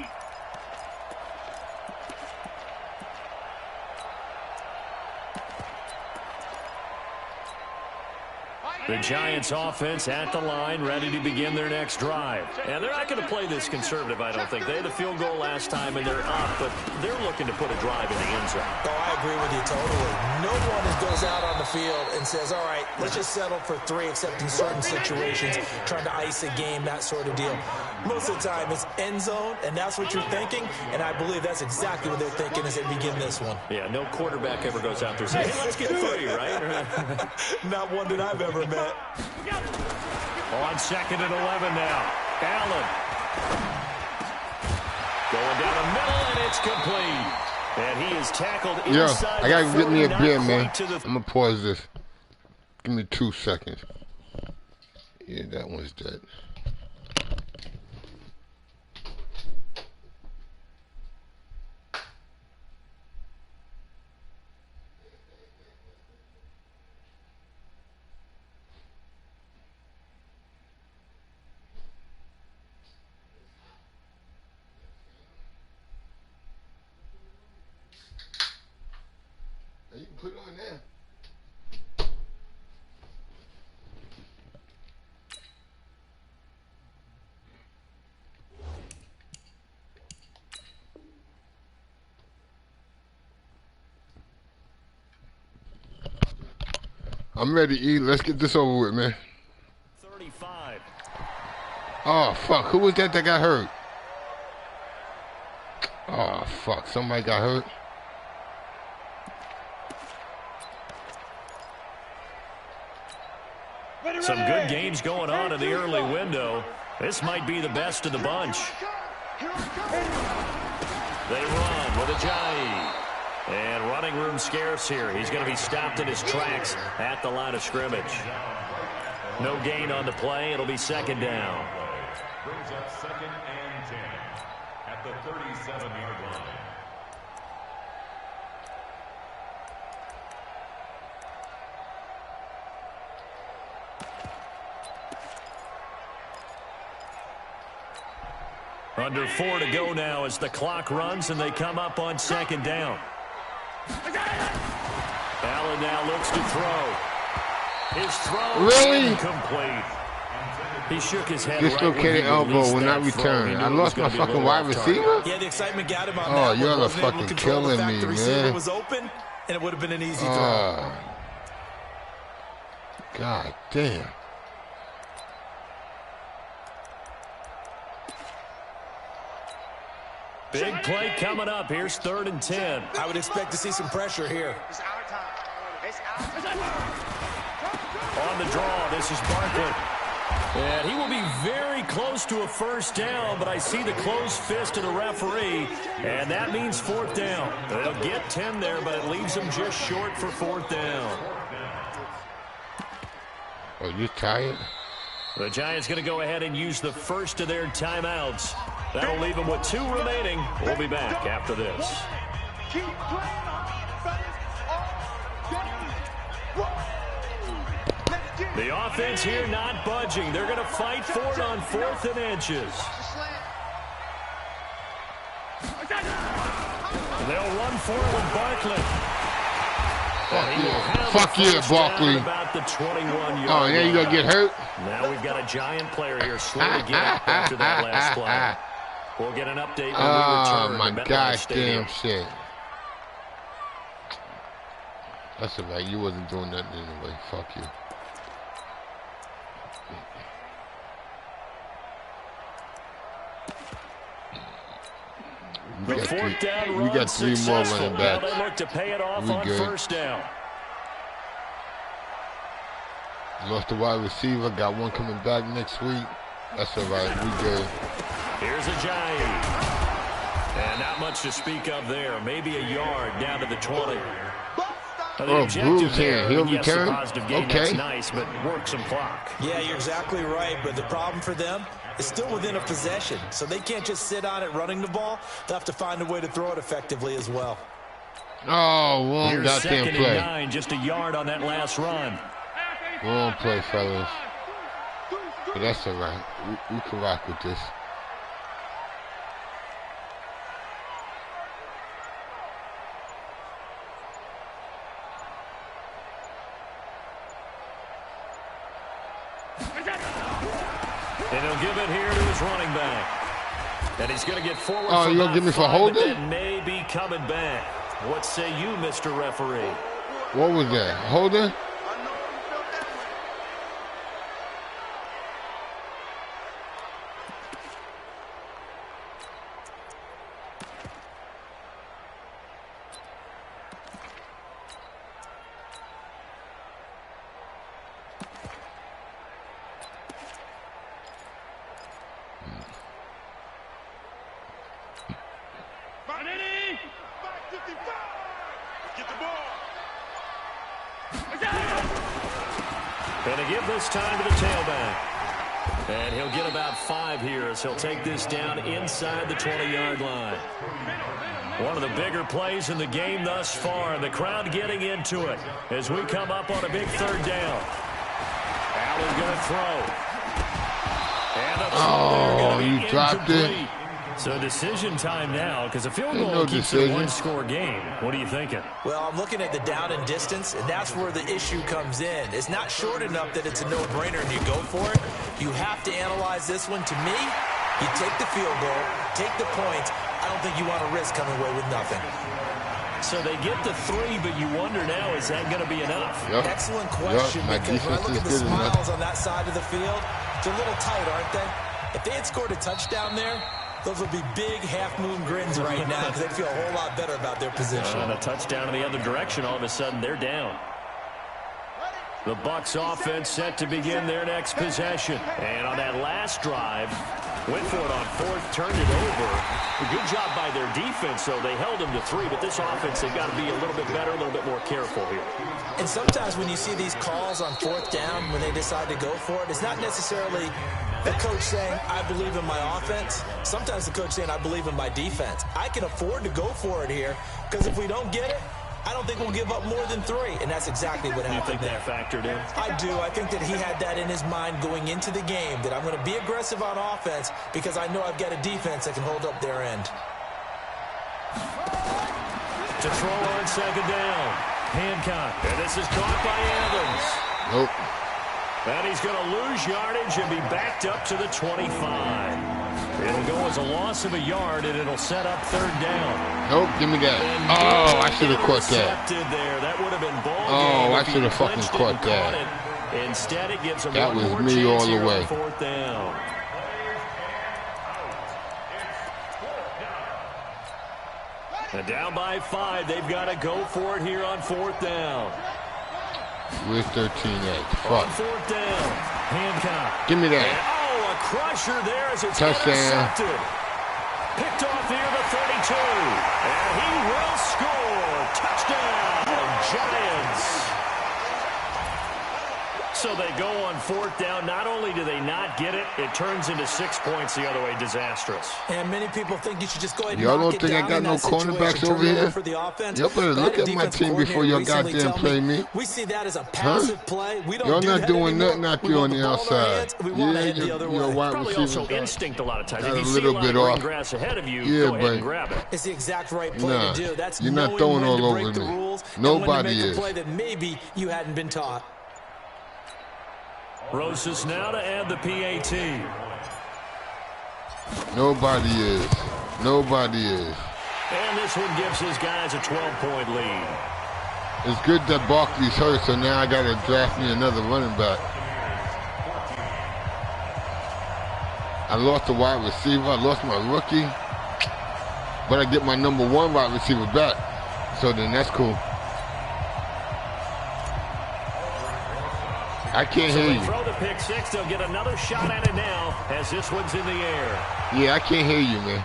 The Giants offense at the line, ready to begin their next drive. And they're not going to play this conservative, I don't think. They had the field goal last time, and they're up, but they're looking to put a drive in the end zone. Oh, I agree with you totally. No one goes out on the field and says, all right, let's just settle for 3, except in certain situations, trying to ice a game, that sort of deal. Most of the time, it's end zone, and that's what you're thinking, and I believe that's exactly what they're thinking as they begin this one. Yeah, no quarterback ever goes out there saying, hey, let's get 3, right? Not one that I've ever met. On 2nd and 11 now. Allen. Going down the middle, and it's complete. And he is tackled inside. Yo, I gotta get me a beer, man. I'm gonna pause this. Give me 2 seconds. Yeah, that one's dead. You can put it on there. I'm ready to eat. Let's get this over with, man. 35. Oh, fuck. Who was that got hurt? Oh, fuck. Somebody got hurt. Some good games going on in the early window. This might be the best of the bunch. They run with Ajayi. And running room scarce here. He's going to be stopped in his tracks at the line of scrimmage. No gain on the play. It'll be 2nd down. Brings up 2nd and 10 at the 37-yard line. Under 4 to go now as the clock runs and they come up on 2nd down. Allen now looks to throw. His throw is incomplete. He shook his head. Dislocated elbow will not return. I lost my fucking wide receiver? Yeah, the excitement got him on that. Oh, you're fucking killing me, man. The receiver was open, and it would have been an easy throw. God damn. Big play coming up. Here's 3rd and 10. I would expect to see some pressure here. On the draw, this is Barkley. And he will be very close to a 1st down, but I see the closed fist of the referee, and that means 4th down. They'll get 10 there, but it leaves them just short for 4th down. Are you tired? The Giants going to go ahead and use the first of their timeouts. That'll leave them with 2 remaining. We'll be back after this. The offense here not budging. They're going to fight for it on 4th and inches. They'll run for it with Barkley. Fuck yeah, Barkley. About the 21-yard oh, yeah, you going to get hurt? Now we've got a Giant player here slow to get up after that last play. We'll get an update when we return. Oh, my gosh damn shit. That's all right. You wasn't doing nothing anyway. Fuck you. We got 3 more running backs. They look to pay it off on good. 1st down. Lost the wide receiver. Got one coming back next week. That's all right. We good. Here's Ajayi. And not much to speak of there. Maybe a yard down to the 20. Oh, Bruce here. He'll return? Okay. That's nice, but work some clock. Yeah, you're exactly right, but the problem for them is still within a possession, so they can't just sit on it running the ball. They'll have to find a way to throw it effectively as well. Oh, wrong goddamn play. 9, just a yard on that last run. Wrong play, fellas. But that's all right. We can rock with this. And he'll give it here to his running back. And he's going to get forward. Oh, you're going to give me for holding? That may be coming back. What say you, Mr. Referee? What was that? Holding? Going to give this time to the tailback. And he'll get about 5 here as he'll take this down inside the 20-yard line. One of the bigger plays in the game thus far, and the crowd getting into it as we come up on a big 3rd down. Allen going to throw. Oh, you dropped it. So decision time now, because a field goal keeps it a 1-score game. What are you thinking? Well, I'm looking at the down and distance, and that's where the issue comes in. It's not short enough that it's a no-brainer and you go for it. You have to analyze this one. To me, you take the field goal, take the points. I don't think you want to risk coming away with nothing. So they get the 3, but you wonder now, is that going to be enough? Yep. Excellent question, because when I look at the smiles on that side of the field, they're a little tight, aren't they? If they had scored a touchdown there, those would be big half-moon grins right now because they'd feel a whole lot better about their position. And a touchdown in the other direction, all of a sudden they're down. The Bucs offense set to begin their next possession. And on that last drive, went for it on 4th, turned it over. A good job by their defense, though. They held them to 3, but this offense, they've got to be a little bit better, a little bit more careful here. And sometimes when you see these calls on 4th down, when they decide to go for it, it's not necessarily the coach saying, I believe in my offense. Sometimes the coach saying, I believe in my defense. I can afford to go for it here because if we don't get it, I don't think we'll give up more than 3. And that's exactly what happened. You think that factored in? I do. I think that he had that in his mind going into the game, that I'm going to be aggressive on offense because I know I've got a defense that can hold up their end. To throw on 2nd down. Hancock. And this is caught by Evans. Nope. And he's going to lose yardage and be backed up to the 25. It'll go as a loss of a yard, and it'll set up 3rd down. Nope, give me that. Oh, I should have caught that. There. That would have been ball game. I should have fucking caught that. Instead, it gives him that one was more me all the way. 4th down. And down by 5. They've got to go for it here on 4th down. With 13 at fuck. On 4th down, Hancock. Give me that. And, a crusher there as it's touchdown. Intercepted. Picked off near the 32. And he will score. Touchdown, Giants. So they go on 4th down. Not only do they not get it, it turns into 6 points the other way. Disastrous. And many people think you should just go ahead and y'all knock don't think I got no cornerbacks over here? Y'all better look at my team before y'all goddamn play me. We see that as a passive play. We don't y'all do not that doing anymore. nothing out there on the outside. Yeah, your wide Probably receiver also instinct a lot of times. got If you a see little a bit lot of off. green grass ahead of you, Yeah, go ahead and but grab it. It's the exact right play to do. That's you're not knowing throwing when all to over break the me. rules Nobody and when to make is. a play that maybe you hadn't been taught. Rosas now to add the PAT. Nobody is. Nobody is. And this one gives his guys a 12-point lead. It's good that Barkley's hurt, so now I got to draft me another running back. I lost a wide receiver. I lost my rookie. But I get my number 1 wide receiver back. So then that's cool. I can't hear you. Throw the pick 6. They'll get another shot at it now as this one's in the air. Yeah, I can't hear you, man.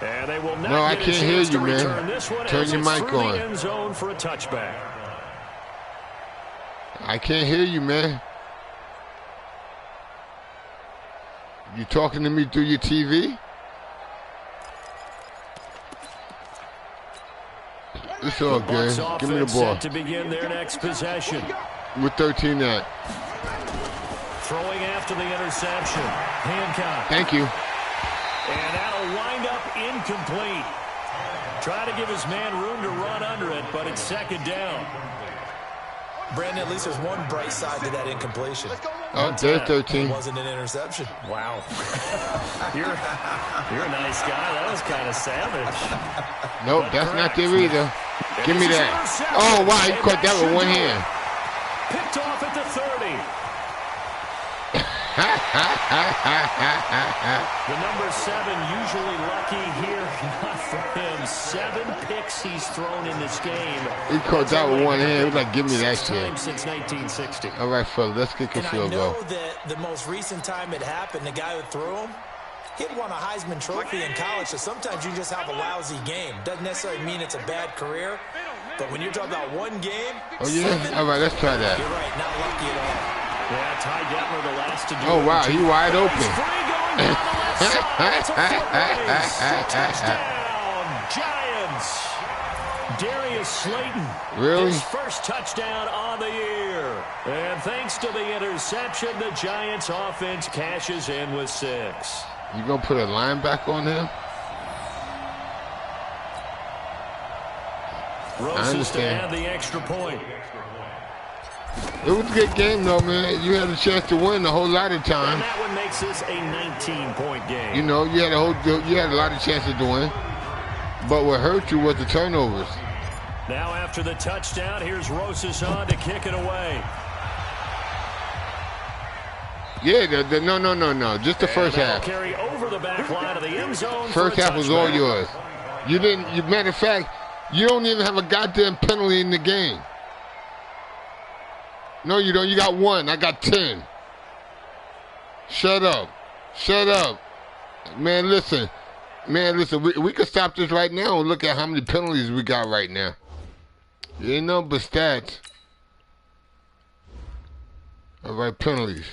And they will not no, I get can't a hear chance you, to man. return this one Turn as your it's mic through on. the end zone for a touchback. I can't hear you, man. You talking to me through your TV? It's all good. Give me the ball. Set to begin their next possession. With 13 at. Throwing after the interception. Hancock. Thank you. And that'll wind up incomplete. Try to give his man room to run under it, but it's second down. Brandon, at least there's one bright side to that incompletion. Oh, there's 13. It wasn't an interception. Wow. You're a nice guy. That was kind of savage. Nope, But that's correct. not there either. Give me that. Oh, wow, he caught that with one hand. Picked off at the 30. The number 7 usually lucky here. Not for him. 7 picks he's thrown in this game. He caught that with one hand. He was like, give me that shit. Since 1960. All right, fella, let's kick a field goal. I know that the most recent time it happened, the guy who threw him, he'd won a Heisman Trophy in college, so sometimes you just have a lousy game. Doesn't necessarily mean it's a bad career, but when you're talking about one game, Oh, yeah? All right, let's try that. you're right, not lucky at all. Yeah, Ty Detmer the last to do Oh, it. wow, he wide open. He's free going down the left side. It's a foot race. Touchdown, Giants. Darius Slayton. Really? His first touchdown on the year. And thanks to the interception, the Giants offense cashes in with 6. You gonna put a linebacker on him? Roses to add the extra point. It was a good game, though, man. You had a chance to win a whole lot of time. And that one makes this a 19-point game. You know, you had a lot of chances to win. But what hurt you was the turnovers. Now after the touchdown, here's Roses on to kick it away. Yeah, no. Just the first half. Carry over the back line of the end zone. First half was all yours. You didn't. Matter of fact, you don't even have a goddamn penalty in the game. No, you don't. You got 1. I got 10. Shut up. Man, listen. We could stop this right now and look at how many penalties we got right now. You ain't nothing but stats. All right, penalties.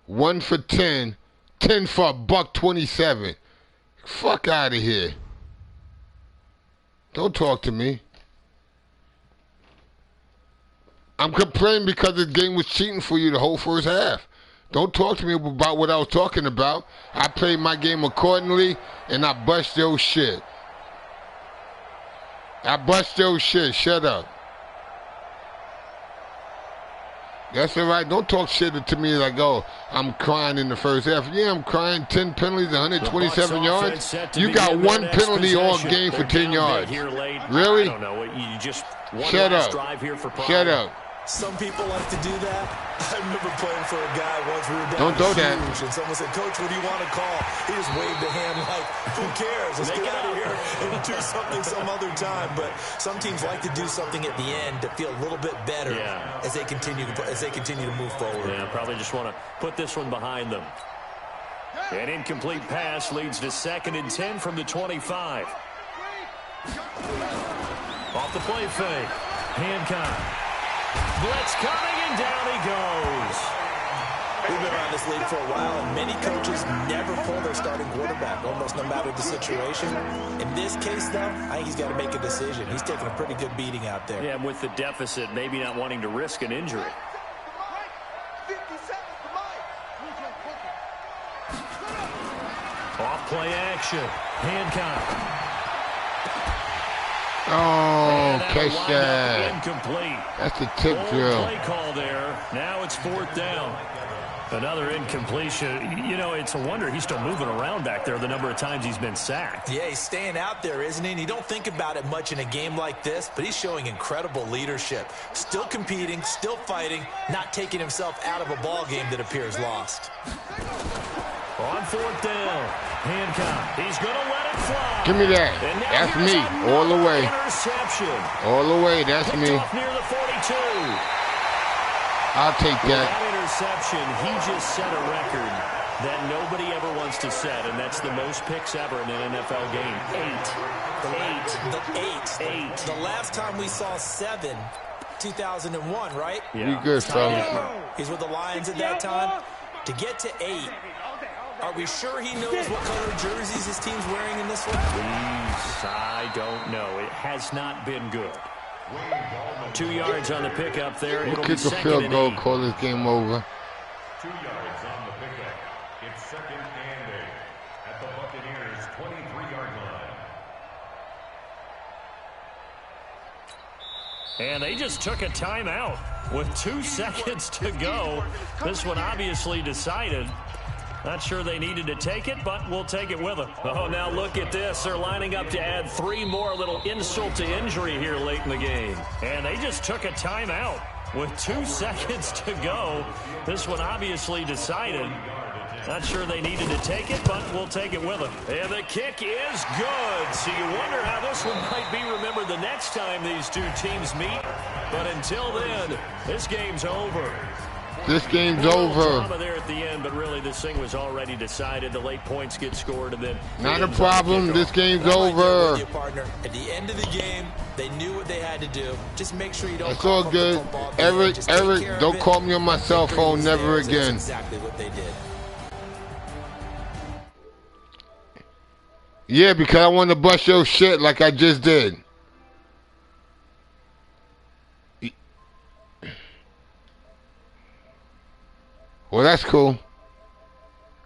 1 for 10. 10 for $127. Fuck out of here. Don't talk to me. I'm complaining because the game was cheating for you the whole first half. Don't talk to me about what I was talking about. I played my game accordingly, and I bust your shit. Shut up. That's all right. Don't talk shit to me like, oh, I'm crying in the first half. Yeah, I'm crying. 10 penalties, 127 yards. You got 1 penalty all game for 10 yards. Really? I don't know. You just Shut up. Some people like to do that. I remember playing for a guy once. We were down Don't do that. and someone said, "Coach, what do you want to call?" He just waved a hand like, "Who cares? Let's get out of here and do something some other time." But some teams like to do something at the end to feel a little bit better as they continue to move forward. Yeah, probably just want to put this one behind them. An incomplete pass leads to 2nd and 10 from the 25. Off the play fake. Hancock. Blitz coming, and down he goes. We've been around this league for a while, and many coaches never pull their starting quarterback, almost no matter the situation. In this case, though, I think he's got to make a decision. He's taking a pretty good beating out there. Yeah, and with the deficit, maybe not wanting to risk an injury. Off play action. Hancock. Oh, catch that. Incomplete. That's a tip drill. Play call there. Now it's 4th down. Another incompletion. You know, it's a wonder he's still moving around back there the number of times he's been sacked. Yeah, he's staying out there, isn't he? And you don't think about it much in a game like this, but he's showing incredible leadership. Still competing, still fighting, not taking himself out of a ball game that appears lost. On 4th down, Hancock. He's going to let it fly. Give me that. That's me. All the way. Interception. All the way. That's me. Off near the 42. I'll take that. With that interception, he just set a record that nobody ever wants to set, and that's the most picks ever in an NFL game. 8. The last time we saw 7, 2001, right? Yeah. We good, fellas. He's with the Lions at that time. To get to 8, are we sure he knows what color jerseys his team's wearing in this one? I don't know. It has not been good. 2 yards on the pickup there. We'll kick a field goal, call this game over. 2 yards on the pickup. It's 2nd and 8 at the Buccaneers' 23-yard line. And they just took a timeout with 2 seconds to go. This one obviously decided. Not sure they needed to take it, but we'll take it with them. Oh, now look at this. They're lining up to add 3 more, little insult to injury here late in the game. And they just took a timeout with 2 seconds to go. This one obviously decided. Not sure they needed to take it, but we'll take it with them. And the kick is good. So you wonder how this one might be remembered the next time these two teams meet. But until then, this game's over. This game's over. Drama there at the end, but really this thing was already decided. The late points get scored, and then not a problem. This game's over. You, partner. At the end of the game, they knew what they had to do. Just make sure you don't. It's all good. Eric, don't call me on my cell phone. Never again. That's exactly what they did. Yeah, because I want to bust your shit like I just did. Well, that's cool.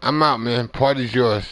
I'm out, man. Party's yours.